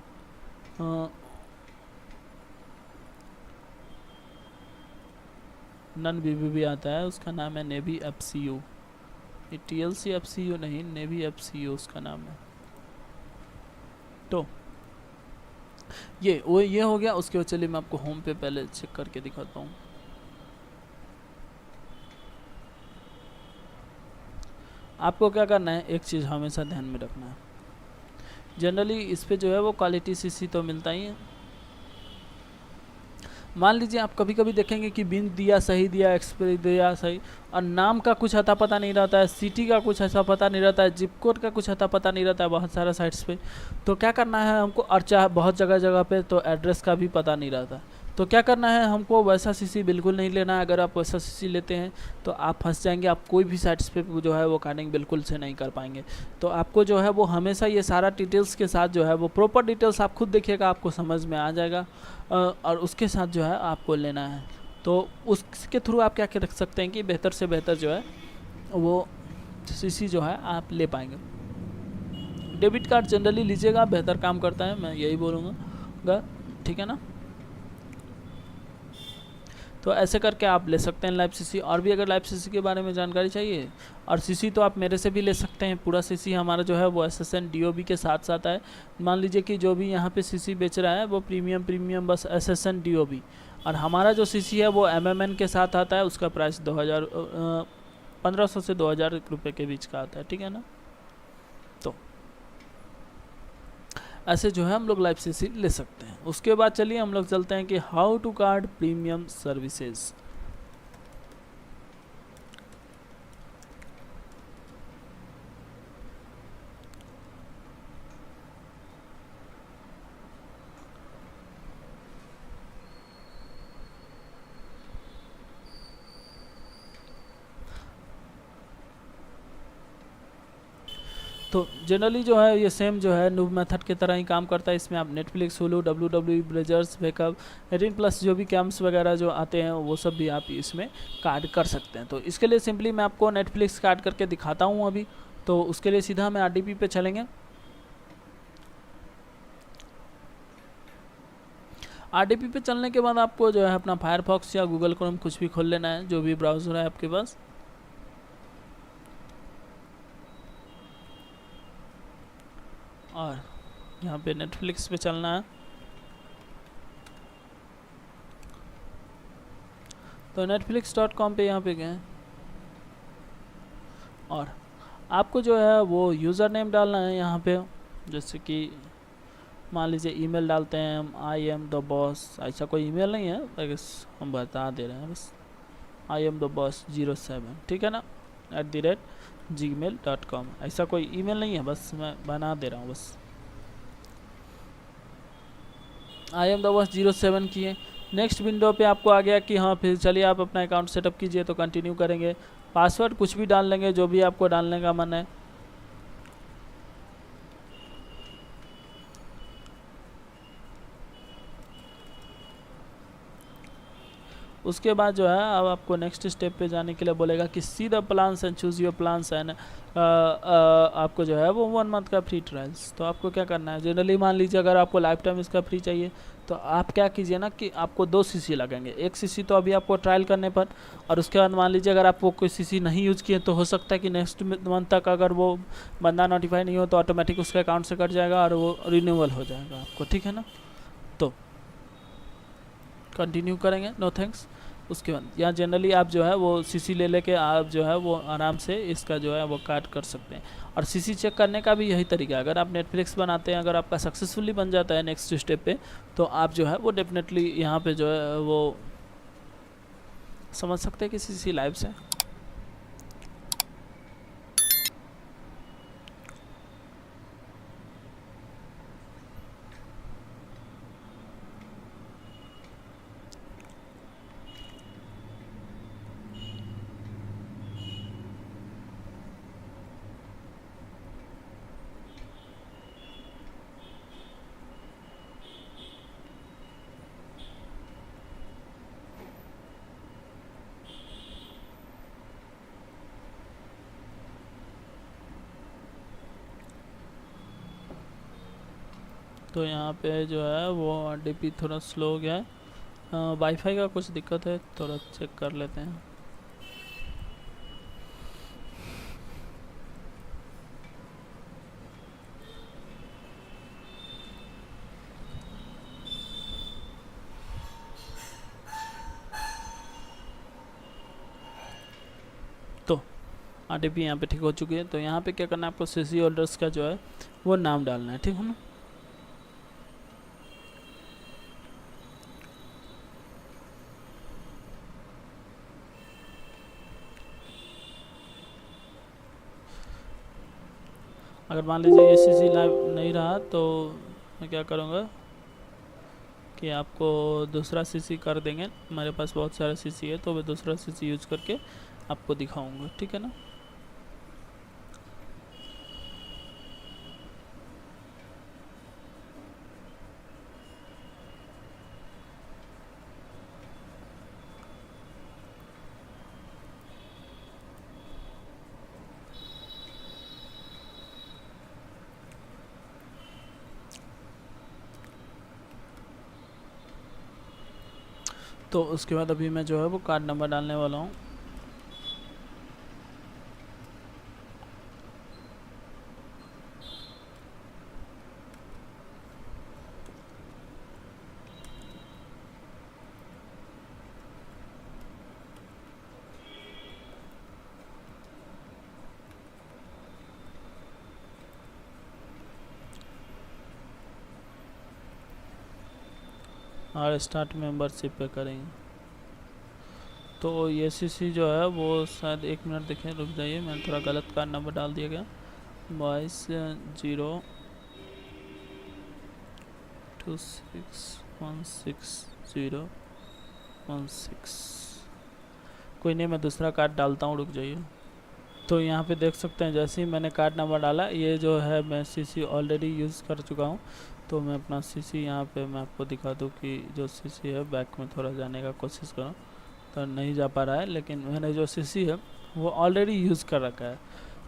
[SPEAKER 1] नन बीबीबी आता है, उसका नाम है नेवी एफसीयू। ये टीएलसी एफसीयू नहीं, नेवी एफसीयू उसका नाम है। तो ये हो गया। उसके बाद चलिए मैं आपको होम पे पहले चेक करके दिखाता हूँ। आपको क्या करना है, एक चीज़ हमेशा ध्यान में रखना है। जनरली इस पे जो है वो क्वालिटी सीसी तो मिलता ही है। मान लीजिए आप कभी कभी देखेंगे कि बिन दिया सही दिया, एक्सपायरी दिया सही, और नाम का कुछ अता पता नहीं रहता है, सिटी का कुछ ऐसा पता नहीं रहता है, जिप कोड का कुछ अता पता नहीं रहता है बहुत सारा साइट्स पे। तो क्या करना है हमको, और चाहे बहुत जगह जगह पे तो एड्रेस का भी पता नहीं रहता। तो क्या करना है हमको, वैसा सीसी बिल्कुल नहीं लेना है। अगर आप वैसा सीसी लेते हैं तो आप फंस जाएंगे, आप कोई भी साइट्स पे जो है वो कार्डिंग बिल्कुल से नहीं कर पाएंगे। तो आपको जो है वो हमेशा ये सारा डिटेल्स के साथ जो है वो प्रॉपर डिटेल्स आप खुद देखिएगा, आपको समझ में आ जाएगा, और उसके साथ जो है आपको लेना है। तो उसके थ्रू आप क्या कर रख सकते हैं कि बेहतर से बेहतर जो है वो सीसी जो है आप ले पाएंगे। डेबिट कार्ड जनरली लीजिएगा, बेहतर काम करता है, मैं यही बोलूँगा, ठीक है ना। तो ऐसे करके आप ले सकते हैं लाइव सीसी। और भी अगर लाइव सीसी के बारे में जानकारी चाहिए, और सीसी तो आप मेरे से भी ले सकते हैं। पूरा सीसी हमारा जो है वो एसएसएन डीओबी के साथ साथ है। मान लीजिए कि जो भी यहाँ पे सीसी बेच रहा है वो प्रीमियम बस एसएसएन डीओबी, और हमारा जो सीसी है वो एमएमएन के साथ आता है। उसका प्राइस 1500 से 2000 रुपये के बीच का आता है, ठीक है ना। तो ऐसे जो है हम लोग लाइव सीसी ले सकते हैं। उसके बाद चलिए हम लोग चलते हैं कि how to card premium services. तो जनरली जो है ये सेम जो है नूब मेथड की तरह ही काम करता है। इसमें आप Netflix, Hulu, WWE, blazers, backup, 18+ जो भी कैम्प्स वगैरह जो आते हैं वो सब भी आप इसमें कार्ड कर सकते हैं। तो इसके लिए सिंपली मैं आपको नेटफ्लिक्स कार्ड करके दिखाता हूँ अभी। तो उसके लिए सीधा मैं RDP पे चलेंगे। RDP पे चलने के बाद आपको जो है अपना फायरफॉक्स या गूगल क्रोम कुछ भी खोल लेना है, जो भी ब्राउज़र है आपके पास। और यहाँ पे नेटफ्लिक्स पे चलना है। तो netflix.com पे यहाँ पे गए, और आपको जो है वो यूज़र नेम डालना है यहाँ पे। जैसे कि मान लीजिए ईमेल डालते हैं हम, I am the boss, ऐसा कोई ईमेल नहीं है, बस हम बता दे रहे हैं, बस I am the boss 07, ठीक है ना, @gmail.com। ऐसा कोई ईमेल नहीं है, बस मैं बना दे रहा हूँ, बस I am the boss 07 किए। नेक्स्ट विंडो पे आपको आ गया कि हाँ फिर चलिए आप अपना अकाउंट सेटअप कीजिए। तो कंटिन्यू करेंगे, पासवर्ड कुछ भी डाल लेंगे जो भी आपको डालने का मन है। उसके बाद जो है अब आपको नेक्स्ट स्टेप पे जाने के लिए बोलेगा कि see the plans and choose your plans and आपको जो है वो 1 मंथ का फ्री ट्रायल्स। तो आपको क्या करना है, जनरली मान लीजिए अगर आपको लाइफ टाइम इसका फ्री चाहिए तो आप क्या कीजिए ना कि आपको 2 सीसी लगेंगे। 1 सीसी तो अभी आपको ट्रायल करने पर, और उसके बाद मान लीजिए अगर आप वो कोई सीसी नहीं यूज किए तो हो सकता है कि नेक्स्ट मंथ तक अगर वो बंदा नोटिफाई नहीं हो तो ऑटोमेटिक उसके अकाउंट से कट जाएगा और वो रिन्यूअल हो जाएगा आपको, ठीक है ना। तो कंटिन्यू करेंगे, नो थैंक्स। उसके बाद यहाँ जनरली आप जो है वो सीसी ले लेके आप जो है वो आराम से इसका जो है वो काट कर सकते हैं। और सीसी चेक करने का भी यही तरीका है, अगर आप नेटफ्लिक्स बनाते हैं, अगर आपका सक्सेसफुली बन जाता है नेक्स्ट स्टेप पे, तो आप जो है वो डेफिनेटली यहाँ पे जो है वो समझ सकते हैं कि सीसी लाइव से। तो यहाँ पे जो है वो RDP थोड़ा स्लो हो गया है, वाईफाई का कुछ दिक्कत है, थोड़ा चेक कर लेते हैं। तो RDP यहाँ पे ठीक हो चुकी है। तो यहाँ पे क्या करना है, आपको सीसी होल्डर्स का जो है वो नाम डालना है, ठीक है ना। अगर मान लीजिए ये सीसी लाइव नहीं रहा तो मैं क्या करूँगा कि आपको दूसरा सीसी कर देंगे। मेरे पास बहुत सारा सीसी है तो मैं दूसरा सीसी यूज करके आपको दिखाऊंगा, ठीक है ना। तो उसके बाद अभी मैं जो है वो कार्ड नंबर डालने वाला हूँ। और स्टार्ट मेंबरशिप पे करेंगे। तो ये सीसी जो है वो शायद 1 मिनट देखें, रुक जाइए, मैंने थोड़ा गलत कार्ड नंबर डाल दिया गया। 2202616016। कोई नहीं, मैं दूसरा कार्ड डालता हूँ, रुक जाइए। तो यहाँ पे देख सकते हैं जैसे ही मैंने कार्ड नंबर डाला, ये जो है मैं सीसी ऑलरेडी यूज़ कर चुका हूँ। तो मैं अपना सीसी यहाँ पे मैं आपको दिखा दूँ कि जो सीसी है, बैक में थोड़ा जाने का कोशिश करूँ तो नहीं जा पा रहा है, लेकिन मैंने जो सीसी है वो ऑलरेडी यूज़ कर रखा है।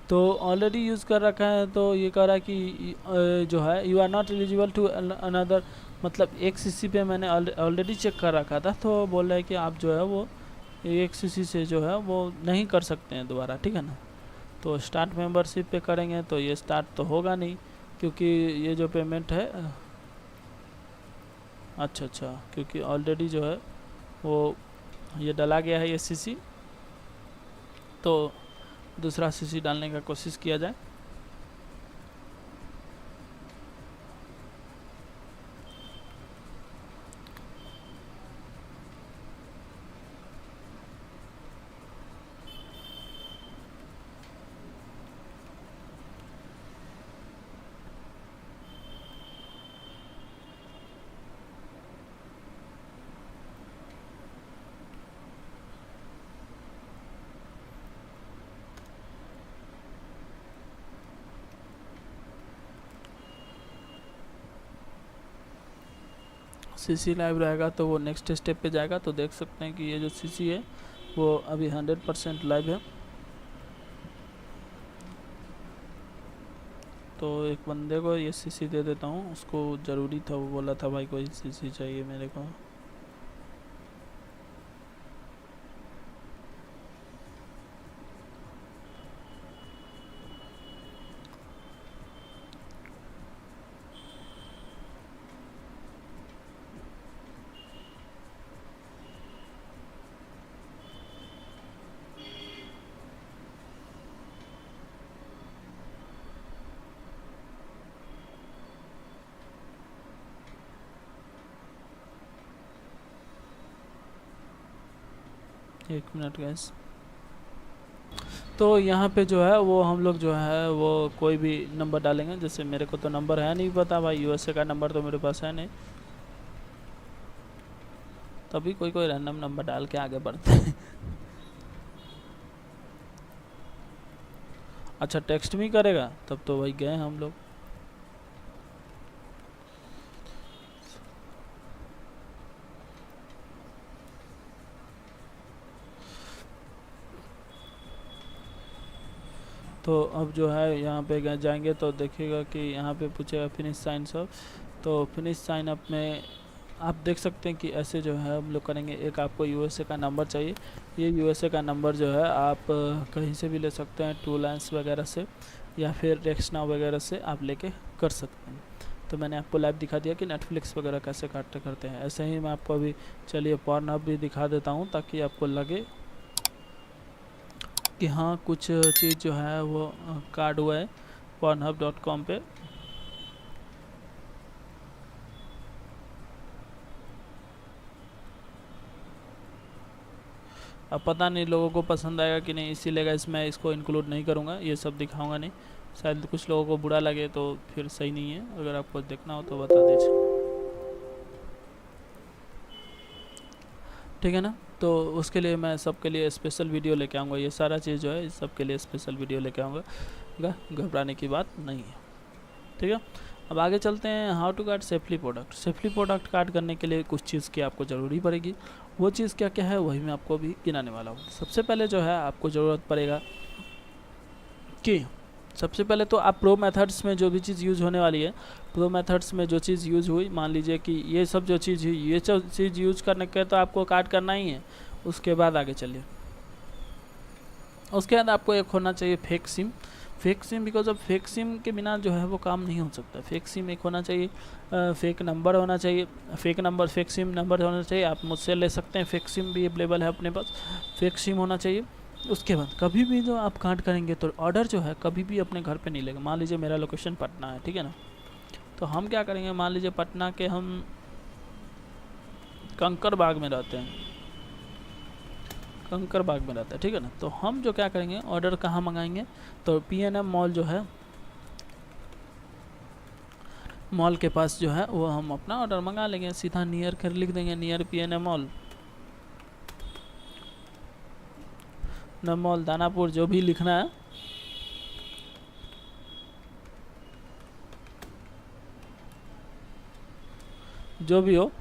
[SPEAKER 1] तो ऑलरेडी यूज़ कर रखा है तो ये कह रहा है कि जो है you are not eligible to another, मतलब एक सीसी पे मैंने ऑलरेडी चेक कर रखा था, तो बोल रहा है कि आप जो है वो एक सीसी से जो है वो नहीं कर सकते हैं दोबारा, ठीक है ना। तो स्टार्ट मेंबरशिप पे करेंगे तो ये स्टार्ट तो होगा नहीं, क्योंकि ये जो पेमेंट है, अच्छा, क्योंकि ऑलरेडी जो है वो ये डाला गया है ये सीसी। तो दूसरा सीसी डालने का कोशिश किया जाए। CC लाइव रहेगा तो वो नेक्स्ट स्टेप पे जाएगा। तो देख सकते हैं कि ये जो CC है वो अभी 100% लाइव है। तो एक बंदे को ये CC दे देता हूँ, उसको ज़रूरी था, वो बोला था भाई कोई CC चाहिए मेरे को। एक मिनट गैस। तो यहाँ पे जो है वो हम लोग जो है वो कोई भी नंबर डालेंगे। जैसे मेरे को तो नंबर है नहीं पता भाई, USA का नंबर तो मेरे पास है नहीं, तभी कोई कोई रैंडम नंबर डाल के आगे बढ़ते हैं। अच्छा टेक्स्ट भी करेगा, तब तो भाई गए हम लोग। तो अब जो है यहाँ पे जाएंगे तो देखिएगा कि यहाँ पे पूछेगा फिनिश साइन सब। तो फिनिश साइन अप में आप देख सकते हैं कि ऐसे जो है हम लोग करेंगे। एक आपको USA का नंबर चाहिए, ये USA का नंबर जो है आप कहीं से भी ले सकते हैं, टू लाइन्स वगैरह से या फिर रेक्सनाउ वगैरह से आप लेके कर सकते हैं। तो मैंने आपको लाइव दिखा दिया कि नेटफ्लिक्स वगैरह कैसे करते हैं। ऐसे ही मैं आपको अभी चलिए पॉर्नहब भी दिखा देता हूँ ताकि आपको लगे कि हाँ कुछ चीज़ जो है वो कार्ड हुआ है pornhub.com पे। अब पता नहीं लोगों को पसंद आएगा कि नहीं, इसीलिए गाइस मैं इसको इंक्लूड नहीं करूँगा, ये सब दिखाऊंगा नहीं। शायद कुछ लोगों को बुरा लगे तो फिर सही नहीं है। अगर आपको देखना हो तो बता दीजिए, ठीक है ना। तो उसके लिए मैं सबके लिए स्पेशल वीडियो लेके आऊँगा। ये सारा चीज़ जो है इस सबके लिए स्पेशल वीडियो लेके आऊँगा, घबराने की बात नहीं है, ठीक है। अब आगे चलते हैं। How to card safely product. Safely product card करने के लिए कुछ चीज़ की आपको ज़रूरी पड़ेगी। वो चीज़ क्या क्या है वही मैं आपको अभी गिनाने वाला हूँ। सबसे पहले जो है आपको ज़रूरत पड़ेगा कि सबसे पहले तो आप प्रो मेथड्स में जो भी चीज़ यूज़ होने वाली है, प्रो मेथड्स में जो चीज़ यूज़ हुई, मान लीजिए कि ये सब जो चीज़ हुई, ये सब चीज़ यूज़ करने के तो आपको कार्ड करना ही है। उसके बाद आगे चलिए, उसके बाद आपको एक होना चाहिए fake SIM. Fake SIM because of fake SIM के बिना जो है वो काम नहीं हो सकता। फेक सिम एक होना चाहिए, फेक नंबर होना चाहिए, fake number fake SIM number होना चाहिए। आप मुझसे ले सकते हैं, फेक सिम भी अवेलेबल है अपने पास, फेक सिम होना चाहिए। उसके बाद कभी भी जो आप कांड करेंगे तो ऑर्डर जो है कभी भी अपने घर पे नहीं लेगा। मान लीजिए मेरा लोकेशन पटना है, ठीक है ना, तो हम क्या करेंगे, मान लीजिए पटना के हम कंकर बाग में रहते हैं, कंकर बाग में रहता है, ठीक है ना। तो हम जो क्या करेंगे, ऑर्डर कहाँ मंगाएंगे, तो PNM मॉल जो है, मॉल के पास जो है वो हम अपना ऑर्डर मंगा लेंगे। सीधा नियर कर लिख देंगे, नियर PNM मॉल, न मॉल दानापुर, जो भी लिखना है जो भी हो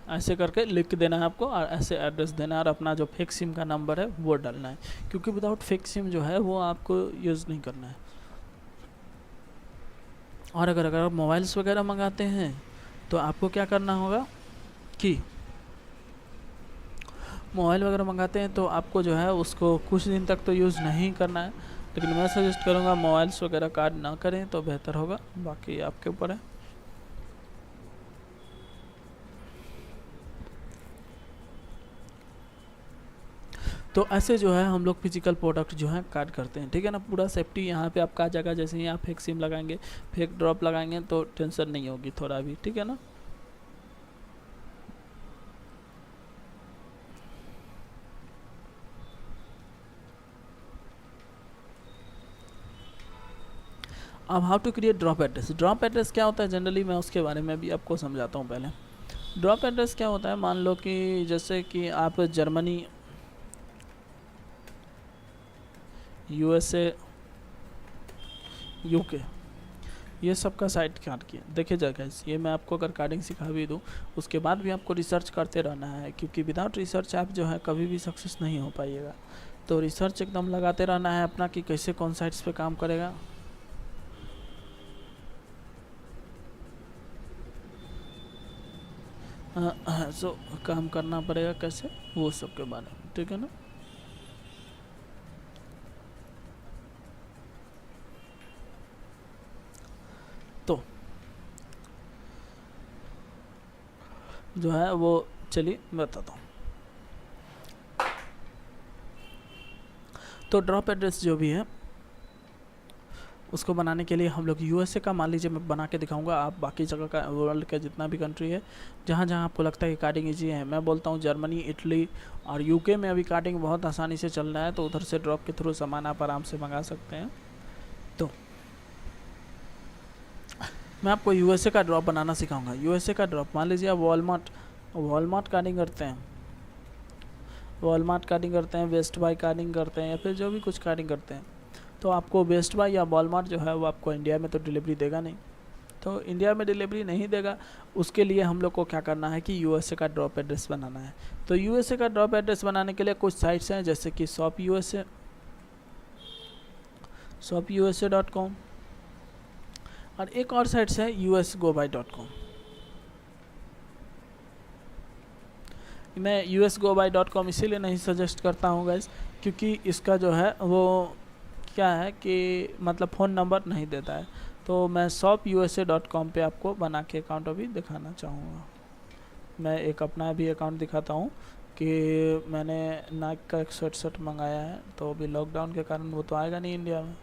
[SPEAKER 1] ऐसे करके लिख देना है आपको, और ऐसे एड्रेस देना है, और अपना जो फेक सिम का नंबर है वो डालना है, क्योंकि विदाउट फेक सिम जो है वो आपको यूज़ नहीं करना है। और अगर आप मोबाइल्स वगैरह मंगाते हैं तो आपको क्या करना होगा कि मोबाइल वगैरह मंगाते हैं तो आपको जो है उसको कुछ दिन तक तो यूज़ नहीं करना है, लेकिन मैं सजेस्ट करूँगा मोबाइल्स वगैरह कार्ड ना करें तो बेहतर होगा, बाकी आपके ऊपर है। तो ऐसे जो है हम लोग फिजिकल प्रोडक्ट जो है कार्ड करते हैं, ठीक है ना। पूरा सेफ्टी यहाँ पे आपका जगह, जैसे ही आप फेक सिम लगाएंगे, फेक ड्रॉप लगाएंगे तो टेंशन नहीं होगी थोड़ा भी, ठीक है ना। अब how to create drop address. Drop address क्या होता है जनरली, मैं उसके बारे में भी आपको समझाता हूँ। पहले ड्रॉप एड्रेस क्या होता है, मान लो कि जैसे कि आप जर्मनी, USA, UK, ये सबका साइड कार्ड किया। देखिए जगह ये मैं आपको अगर कार्डिंग सिखा भी दूँ उसके बाद भी आपको रिसर्च करते रहना है, क्योंकि विदाउट रिसर्च आप जो है कभी भी सक्सेस नहीं हो पाइएगा। तो रिसर्च एकदम लगाते रहना है अपना कि कैसे कौन साइट्स पे काम करेगा। सो काम करना पड़ेगा कैसे, वो सब के बारे में, ठीक है ना। तो जो है वो चलिए मैं बताता हूँ। तो ड्रॉप एड्रेस जो भी है उसको बनाने के लिए हम लोग यूएसए का, मान लीजिए मैं बना के दिखाऊंगा, आप बाकी जगह का वर्ल्ड का जितना भी कंट्री है जहाँ जहाँ आपको लगता है कि कार्डिंग ईजी है, मैं बोलता हूँ जर्मनी, इटली और यूके में अभी कार्डिंग बहुत आसानी से चल रहा है, तो उधर से ड्रॉप के थ्रू सामान आप आराम से मंगा सकते हैं। तो मैं आपको यूएसए का ड्रॉप बनाना सिखाऊंगा। यूएसए का ड्रॉप, मान लीजिए आप वॉलमार्ट कार्डिंग करते हैं, वॉलमार्ट कार्डिंग करते हैं, बेस्ट बाय कार्डिंग करते हैं, या फिर जो भी कुछ कार्डिंग करते हैं, तो आपको बेस्ट बाय या वॉलमार्ट जो है वो आपको इंडिया में तो डिलीवरी देगा नहीं। तो इंडिया में डिलीवरी नहीं देगा, उसके लिए हम लोग को क्या करना है कि यूएसए का ड्रॉप एड्रेस बनाना है। तो यूएसए का ड्रॉप एड्रेस बनाने के लिए कुछ साइट्स हैं, जैसे कि shopUSA.com, और एक और साइट्स है usgobuy.com। मैं usgobuy.com इसीलिए नहीं सजेस्ट करता हूँ गाइस, क्योंकि इसका जो है वो क्या है कि मतलब फ़ोन नंबर नहीं देता है। तो मैं shopUSA.com पे आपको बना के अकाउंट अभी दिखाना चाहूँगा। मैं एक अपना भी अकाउंट दिखाता हूँ कि मैंने नाइक का एक शर्ट मंगाया है, तो अभी लॉकडाउन के कारण वो तो आएगा नहीं इंडिया में।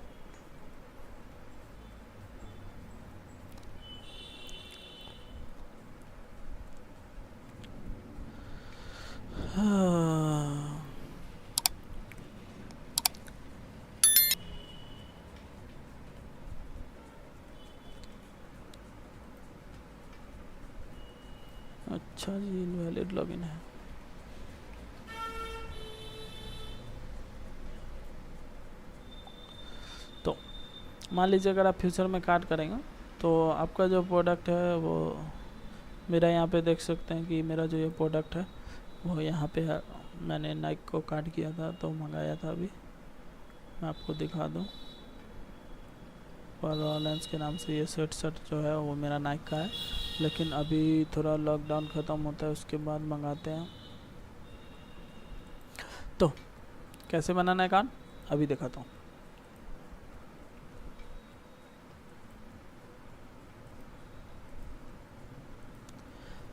[SPEAKER 1] अच्छा जी, इनवैलिड लॉगिन है। तो मान लीजिए अगर आप फ्यूचर में कार्ड करेंगे तो आपका जो प्रोडक्ट है वो मेरा यहाँ पे देख सकते हैं कि मेरा जो ये प्रोडक्ट है वो यहाँ पे है। मैंने नाइक को कार्ड किया था तो मंगाया था, अभी मैं आपको दिखा दूँ। ऑनलाइन के नाम से ये शर्ट जो है वो मेरा नाइक का है, लेकिन अभी थोड़ा लॉकडाउन ख़त्म होता है उसके बाद मंगाते हैं। तो कैसे बनाना है कार्ड अभी दिखाता हूँ।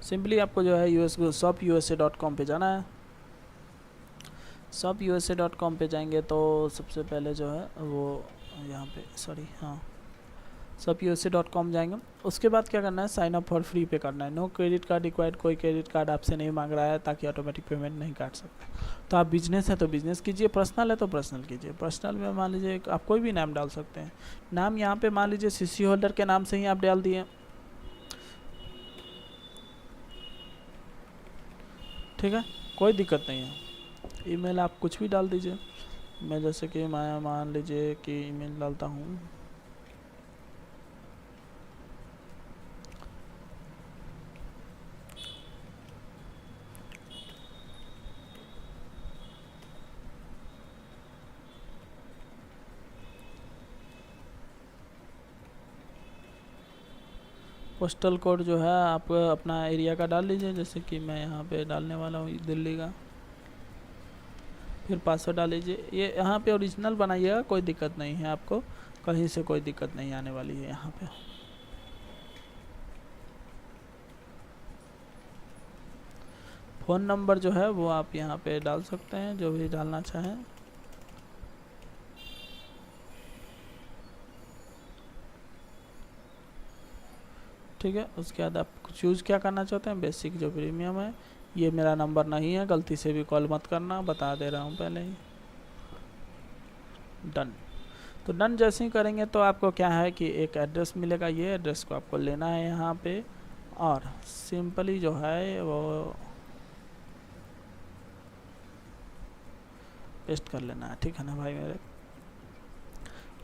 [SPEAKER 1] सिंपली आपको जो है shopUSA.com पे जाना है। shopUSA.com पे जाएंगे तो सबसे पहले जो है वो यहाँ पे shopUSA.com जाएंगे। उसके बाद क्या करना है, साइन अप फॉर फ्री पे करना है। नो क्रेडिट कार्ड रिक्वायर्ड, कोई क्रेडिट कार्ड आपसे नहीं मांग रहा है ताकि ऑटोमेटिक पेमेंट नहीं काट सकते। तो आप बिजनेस है तो बिजनेस कीजिए, पर्सनल है तो पर्सनल कीजिए। पर्सनल में मान लीजिए आप कोई भी नाम डाल सकते हैं। नाम यहाँ पे मान लीजिए सीसी होल्डर के नाम से ही आप डाल दिए, ठीक है, कोई दिक्कत नहीं है। ईमेल आप कुछ भी डाल दीजिए। मैं जैसे कि मैं मान लीजिए कि ईमेल डालता हूँ, पोस्टल कोड जो है आप अपना एरिया का डाल लीजिए, जैसे कि मैं यहाँ पे डालने वाला हूँ दिल्ली का। फिर पासवर्ड डाल लीजिए। ये यहाँ पे ओरिजिनल बनाइएगा, कोई दिक्कत नहीं है, आपको कहीं से कोई दिक्कत नहीं आने वाली है यहाँ पे। फ़ोन नंबर जो है वो आप यहाँ पे डाल सकते हैं, जो भी डालना चाहें। ठीक है, उसके बाद आप चूज़ क्या करना चाहते हैं, बेसिक जो प्रीमियम है। ये मेरा नंबर नहीं है, गलती से भी कॉल मत करना, बता दे रहा हूँ पहले ही। डन। तो डन जैसे ही करेंगे तो आपको क्या है कि एक एड्रेस मिलेगा, ये एड्रेस को आपको लेना है यहाँ पे, और सिंपली जो है वो पेस्ट कर लेना है, ठीक है ना भाई मेरे।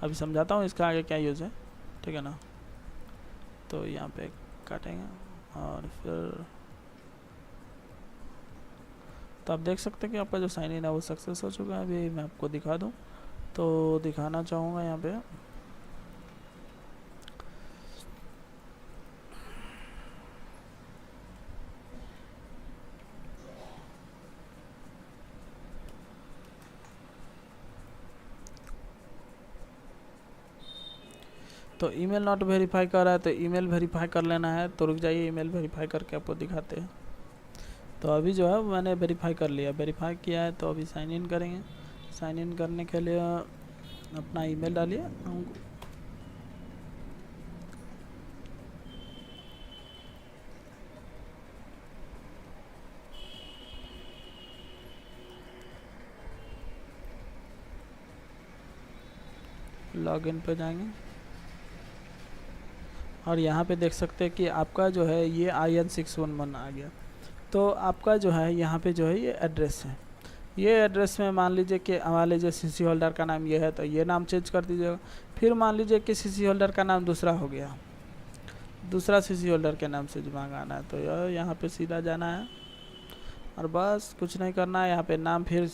[SPEAKER 1] अभी समझाता हूँ इसका आगे क्या यूज़ है, ठीक है ना। तो यहाँ पे काटेंगे और फिर तो आप देख सकते हैं कि आपका जो साइन इन है वो सक्सेस हो चुका है। अभी मैं आपको दिखा दूं तो दिखाना चाहूँगा यहाँ पे तो ईमेल नॉट वेरीफाई कर रहा है, तो ईमेल वेरीफाई कर लेना है। तो रुक जाइए, ईमेल वेरीफाई करके आपको दिखाते हैं। तो अभी जो है मैंने वेरीफाई कर लिया, वेरीफाई किया है। तो अभी साइन इन करेंगे। साइन इन करने के लिए अपना ईमेल डालिए। लॉगिन पे जाएंगे और यहाँ पे देख सकते हैं कि आपका जो है ये IN611 आ गया। तो आपका जो है यहाँ पे जो है ये एड्रेस है। ये एड्रेस में मान लीजिए कि मान लीजिए CC होल्डर का नाम ये है, तो ये नाम चेंज कर दीजिएगा। फिर मान लीजिए कि CC होल्डर का नाम दूसरा हो गया, दूसरा CC होल्डर के नाम से मांगाना है, तो यहाँ पे सीधा जाना है और बस कुछ नहीं करना है। यहाँ पे नाम फिर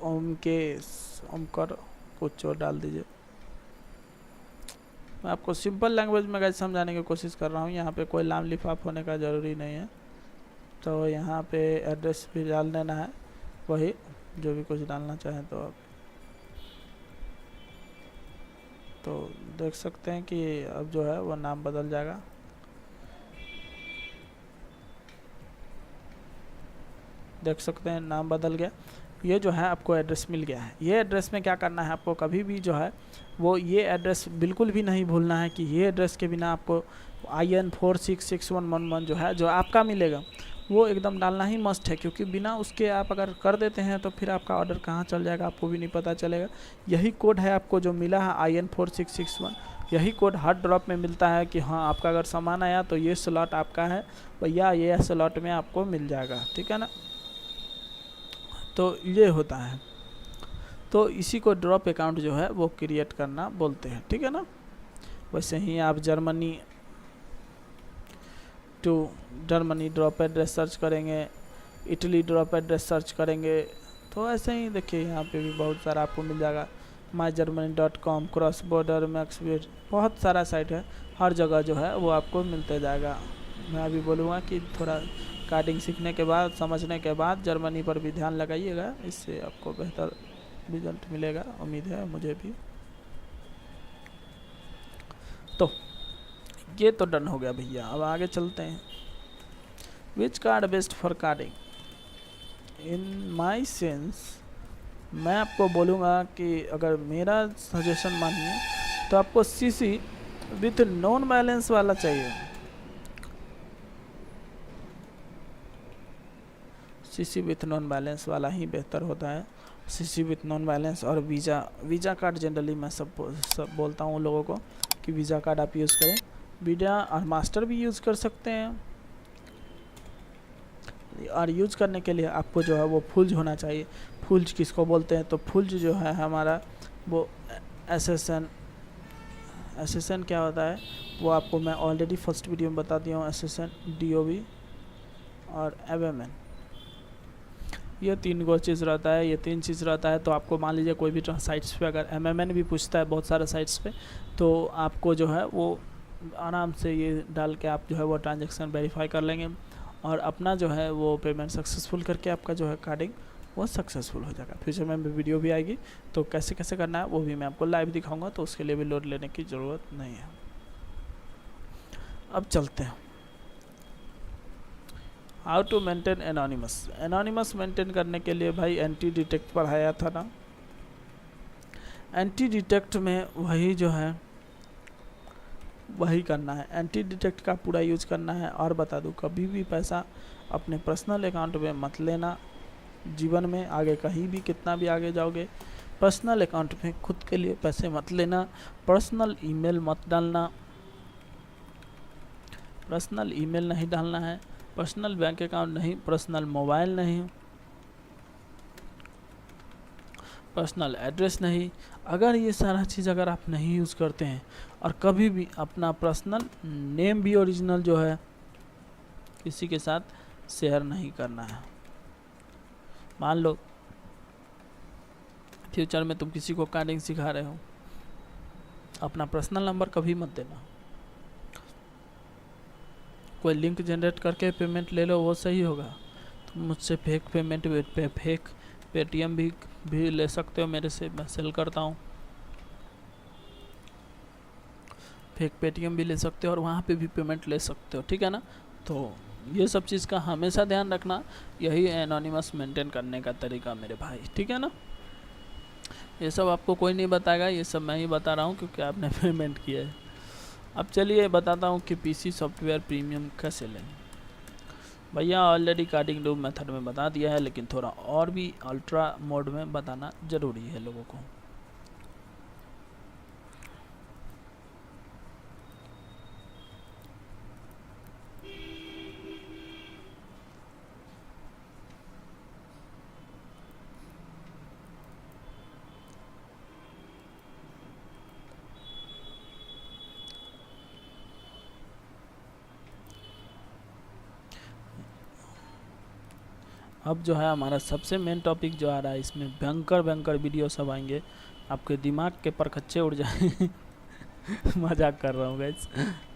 [SPEAKER 1] ओमकर कुछ और डाल दीजिए। मैं आपको सिंपल लैंग्वेज में गाइस समझाने की कोशिश कर रहा हूँ। यहाँ पे कोई लाम लिफाफ होने का ज़रूरी नहीं है। तो यहाँ पे एड्रेस भी डाल देना है, वही जो भी कुछ डालना चाहें तो आप तो देख सकते हैं कि अब जो है वो नाम बदल जाएगा। देख सकते हैं नाम बदल गया। ये जो है आपको एड्रेस मिल गया है। ये एड्रेस में क्या करना है आपको, कभी भी जो है वो ये एड्रेस बिल्कुल भी नहीं भूलना है कि ये एड्रेस के बिना आपको IN466111 जो है जो आपका मिलेगा वो एकदम डालना ही मस्ट है, क्योंकि बिना उसके आप अगर कर देते हैं तो फिर आपका ऑर्डर कहाँ चल जाएगा आपको भी नहीं पता चलेगा। यही कोड है आपको जो मिला है IN4661, यही कोड हर ड्रॉप में मिलता है कि हाँ आपका अगर सामान आया तो ये स्लॉट आपका है भैया, ये स्लॉट में आपको मिल जाएगा, ठीक है ना। तो ये होता है। तो इसी को ड्रॉप अकाउंट जो है वो क्रिएट करना बोलते हैं, ठीक है ना। वैसे ही आप Germany to Germany drop address search करेंगे, इटली ड्रॉप एड्रेस सर्च करेंगे, तो ऐसे ही देखिए यहाँ पे भी बहुत सारा आपको मिल जाएगा। mygermany.com, क्रॉस बॉर्डर, मैक्सवेट, बहुत सारा साइट है। हर जगह जो है वो आपको मिलते जाएगा। मैं अभी बोलूँगा कि थोड़ा कार्डिंग सीखने के बाद, समझने के बाद जर्मनी पर भी ध्यान लगाइएगा, इससे आपको बेहतर रिजल्ट मिलेगा, उम्मीद है मुझे भी। तो ये तो डन हो गया भैया। अब आगे चलते हैं। Which card best for carding? In my sense मैं आपको बोलूँगा कि अगर मेरा सजेशन मानिए तो आपको CC विथ नॉन बैलेंस वाला चाहिए। CC विथ नॉन बैलेंस वाला ही बेहतर होता है। CC विथ नॉन बैलेंस और वीज़ा कार्ड जनरली मैं सब बोलता हूँ लोगों को कि वीज़ा कार्ड आप यूज़ करें। वीज़ा और मास्टर भी यूज़ कर सकते हैं, और यूज़ करने के लिए आपको जो है वो फुल्ज होना चाहिए। फुल्ज किसको बोलते हैं? तो फुल्ज जो है हमारा वो SSN क्या होता है वो आपको मैं ऑलरेडी फर्स्ट वीडियो में बता दिया हूँ। SSN, DOB और MMN, ये 3 गो चीज़ रहता है, ये 3 चीज़ रहता है। तो आपको मान लीजिए कोई भी साइट्स पे अगर MMN भी पूछता है बहुत सारे साइट्स पे, तो आपको जो है वो आराम से ये डाल के आप जो है वो ट्रांजैक्शन वेरीफाई कर लेंगे और अपना जो है वो पेमेंट सक्सेसफुल करके आपका जो है कार्डिंग वो सक्सेसफुल हो जाएगा। फ्यूचर में वीडियो भी आएगी तो कैसे कैसे करना है वो भी मैं आपको लाइव दिखाऊंगा, तो उसके लिए भी लोड लेने की ज़रूरत नहीं है। अब चलते हैं how to maintain anonymous. Anonymous maintain करने के लिए भाई एंटी डिटेक्ट पढ़ाया था ना। एंटी डिटेक्ट में वही जो है वही करना है, एंटी डिटेक्ट का पूरा यूज़ करना है। और बता दूं, कभी भी पैसा अपने पर्सनल अकाउंट में मत लेना। जीवन में आगे कहीं भी कितना भी आगे जाओगे, पर्सनल अकाउंट में खुद के लिए पैसे मत लेना। पर्सनल ईमेल मत डालना, पर्सनल ईमेल नहीं डालना है, पर्सनल बैंक अकाउंट नहीं, पर्सनल मोबाइल नहीं, पर्सनल एड्रेस नहीं। अगर ये सारा चीज़ अगर आप नहीं यूज़ करते हैं और कभी भी अपना पर्सनल नेम भी ओरिजिनल जो है किसी के साथ शेयर नहीं करना है। मान लो फ्यूचर में तुम किसी को कोडिंग सिखा रहे हो, अपना पर्सनल नंबर कभी मत देना। कोई लिंक जनरेट करके पेमेंट ले लो, वो सही होगा। तुम मुझसे फेक पेमेंट पे फेक पेटीएम भी ले सकते हो मेरे से, मैं सेल करता हूँ। फेक पेटीएम भी ले सकते हो और वहाँ पे भी पेमेंट ले सकते हो, ठीक है ना। तो ये सब चीज़ का हमेशा ध्यान रखना, यही एनोनिमस मेंटेन करने का तरीका मेरे भाई, ठीक है ना। ये सब आपको कोई नहीं बताएगा, ये सब मैं ही बता रहा हूँ क्योंकि आपने पेमेंट किया है। अब चलिए बताता हूँ कि पीसी सॉफ्टवेयर प्रीमियम कैसे लें। भैया ऑलरेडी कार्डिंग डू मेथड में बता दिया है, लेकिन थोड़ा और भी अल्ट्रा मोड में बताना ज़रूरी है लोगों को। अब जो है हमारा सबसे मेन टॉपिक जो आ रहा है, इसमें भयंकर वीडियो सब आएंगे, आपके दिमाग के परखच्चे उड़ जाए मजाक कर रहा हूँ गाइस,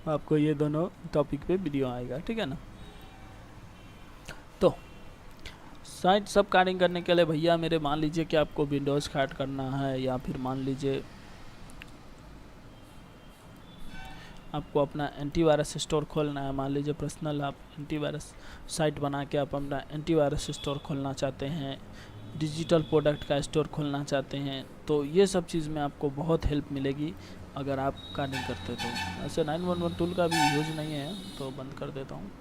[SPEAKER 1] आपको ये दोनों टॉपिक पे वीडियो आएगा, ठीक है ना। तो साइट सब कार्डिंग करने के लिए भैया मेरे, मान लीजिए कि आपको विंडोज़ कार्ड करना है, या फिर मान लीजिए आपको अपना एंटीवायरस स्टोर खोलना है। मान लीजिए पर्सनल आप एंटीवायरस साइट बना के आप अपना एंटीवायरस स्टोर खोलना चाहते हैं, डिजिटल प्रोडक्ट का स्टोर खोलना चाहते हैं, तो ये सब चीज़ में आपको बहुत हेल्प मिलेगी अगर आप कार्डिंग करते तो। ऐसे 911 टूल का भी यूज नहीं है तो बंद कर देता हूँ।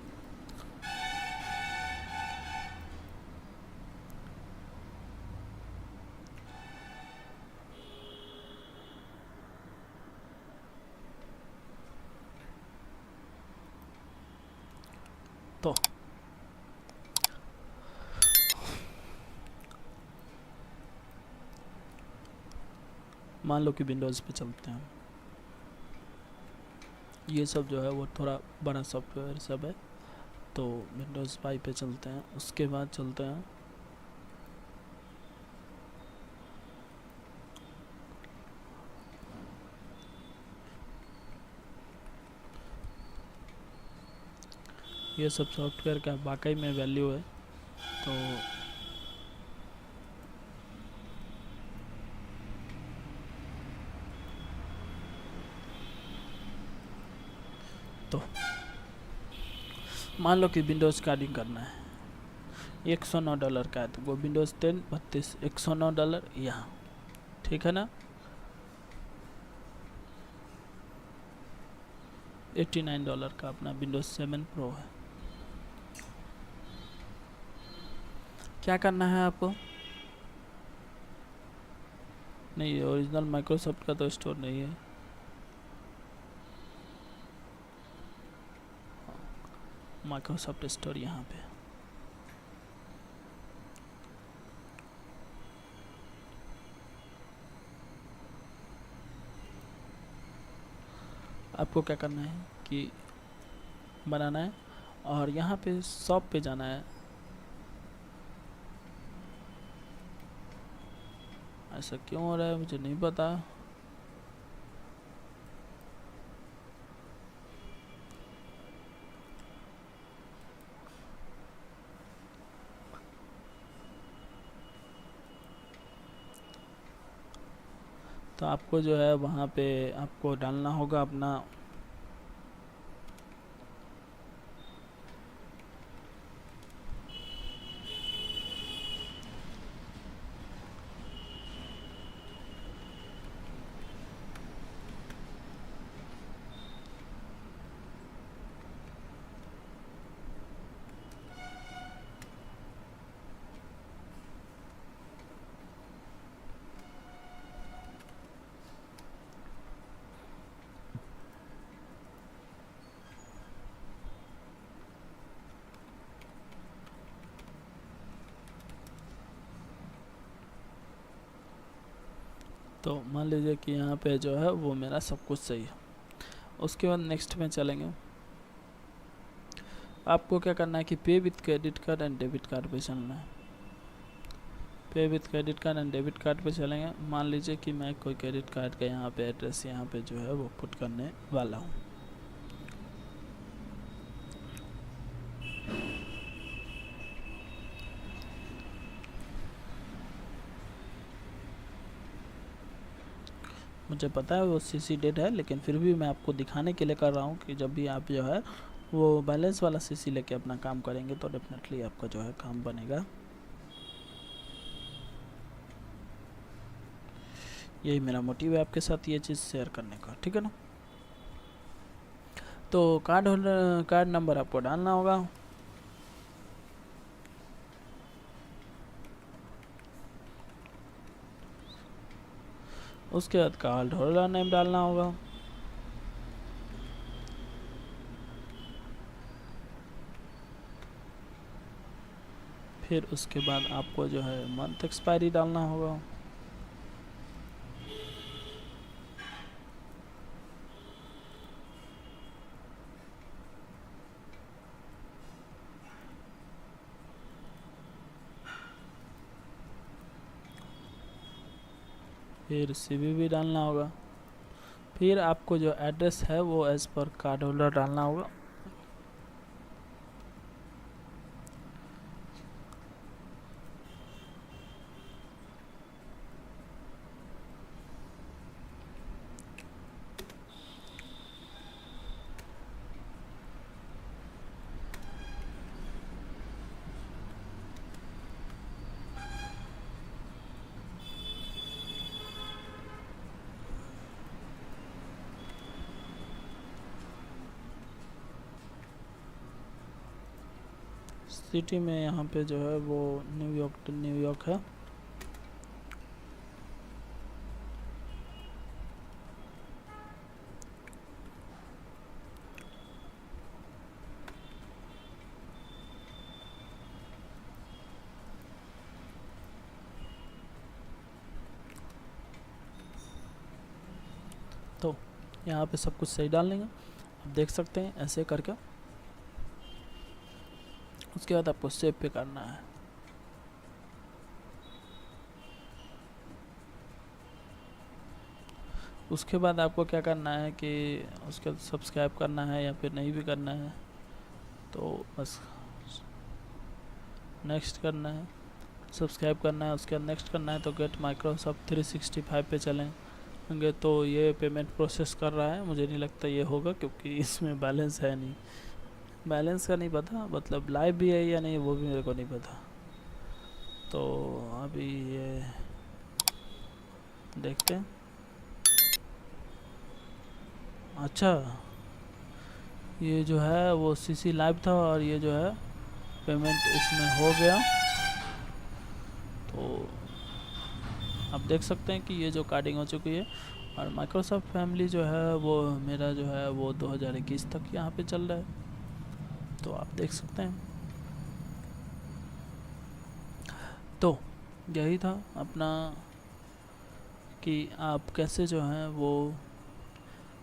[SPEAKER 1] तो मान लो कि विंडोज़ पे चलते हैं, ये सब जो है वो थोड़ा बड़ा सॉफ्टवेयर सब है, तो विंडोज़ 5 पे चलते हैं। उसके बाद चलते हैं ये सब सॉफ्टवेयर का वाकई में वैल्यू है। तो मान लो कि विंडोज़ कार्डिंग करना है, $109 का है, तो वो विंडोज़ 10 32 $109 यहाँ, ठीक है ना। $89 का अपना विंडोज़ 7 प्रो है। क्या करना है आपको, नहीं ओरिजिनल माइक्रोसॉफ्ट का तो स्टोर नहीं है, माइक्रोसॉफ्ट स्टोर यहाँ पे। आपको क्या करना है कि बनाना है और यहाँ पे शॉप पे जाना है। ऐसा क्यों हो रहा है मुझे नहीं पता। तो आपको जो है वहाँ पे आपको डालना होगा अपना तो मान लीजिए कि यहाँ पे जो है वो मेरा सब कुछ सही है। उसके बाद नेक्स्ट में चलेंगे। आपको क्या करना है कि पे with credit card and debit card पे चलना है। पे with credit card and debit card पे चलेंगे। मान लीजिए कि मैं कोई क्रेडिट कार्ड का यहाँ पे एड्रेस यहाँ पे जो है वो पुट करने वाला हूँ। मुझे पता है वो सीसी डेट है, लेकिन फिर भी मैं आपको दिखाने के लिए कर रहा हूँ कि जब भी आप जो है वो बैलेंस वाला सीसी लेके अपना काम करेंगे तो डेफिनेटली आपका जो है काम बनेगा। यही मेरा मोटिव है आपके साथ ये चीज़ शेयर करने का, ठीक है ना। तो कार्ड नंबर आपको डालना होगा। उसके बाद कार्ड होल्डर नेम डालना होगा। फिर उसके बाद आपको जो है मंथ एक्सपायरी डालना होगा। फिर CVV डालना होगा। फिर आपको जो एड्रेस है वो एज पर कार्ड होल्डर डालना होगा। सिटी में यहाँ पे जो है वो न्यूयॉर्क है। तो यहाँ पे सब कुछ सही डाल लेंगे, आप देख सकते हैं ऐसे करके। उसके बाद आपको सेव पे करना है। उसके बाद आपको क्या करना है कि उसके सब्सक्राइब करना है या फिर नहीं भी करना है तो बस नेक्स्ट करना है, सब्सक्राइब करना है। उसके बाद नेक्स्ट करना है। तो गेट माइक्रोसॉफ्ट 365 पे चलेंगे तो ये पेमेंट प्रोसेस कर रहा है। मुझे नहीं लगता ये होगा क्योंकि इसमें बैलेंस है नहीं, बैलेंस का नहीं पता, मतलब लाइव भी है या नहीं वो भी मेरे को नहीं पता। तो अभी ये देखते हैं। अच्छा, ये जो है वो CC लाइव था और ये जो है पेमेंट इसमें हो गया। तो आप देख सकते हैं कि ये जो कार्डिंग हो चुकी है और माइक्रोसॉफ्ट फैमिली जो है वो मेरा जो है वो 2021 तक यहाँ पे चल रहा है। तो आप देख सकते हैं। तो यही था अपना कि आप कैसे जो है वो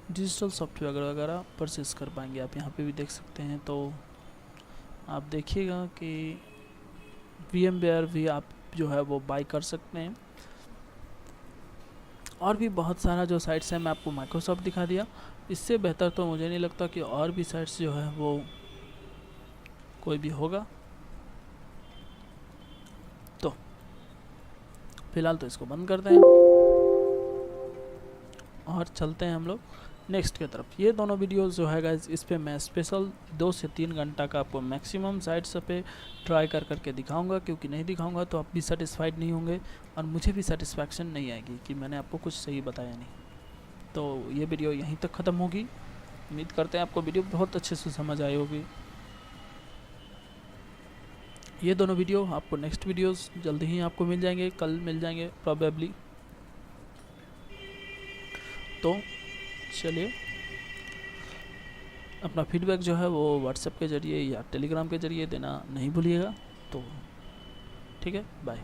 [SPEAKER 1] डिजिटल सॉफ्टवेयर वगैरह परचेस कर पाएंगे। आप यहाँ पे भी देख सकते हैं। तो आप देखिएगा कि VMware भी आप जो है वो बाई कर सकते हैं। और भी बहुत सारा जो साइट्स हैं मैं आपको माइक्रोसॉफ्ट दिखा दिया। इससे बेहतर तो मुझे नहीं लगता कि और भी साइट्स जो है वो कोई भी होगा। तो फिलहाल तो इसको बंद करते हैं और चलते हैं हम लोग नेक्स्ट की तरफ। ये दोनों वीडियोस जो है गाइस, इस पे मैं स्पेशल 2 से 3 घंटा का आपको मैक्सिमम साइट्स पे ट्राई करके दिखाऊंगा, क्योंकि नहीं दिखाऊंगा तो आप भी सेटिस्फाइड नहीं होंगे और मुझे भी सेटिस्फैक्शन नहीं आएगी कि मैंने आपको कुछ सही बताया नहीं। तो ये वीडियो यहीं तक ख़त्म होगी। उम्मीद करते हैं आपको वीडियो बहुत अच्छे से समझ आई होगी। ये दोनों वीडियो आपको नेक्स्ट वीडियोस जल्दी ही आपको मिल जाएंगे, कल मिल जाएंगे प्रोबेबली। तो चलिए, अपना फीडबैक जो है वो व्हाट्सएप के ज़रिए या टेलीग्राम के ज़रिए देना नहीं भूलिएगा। तो ठीक है, बाय।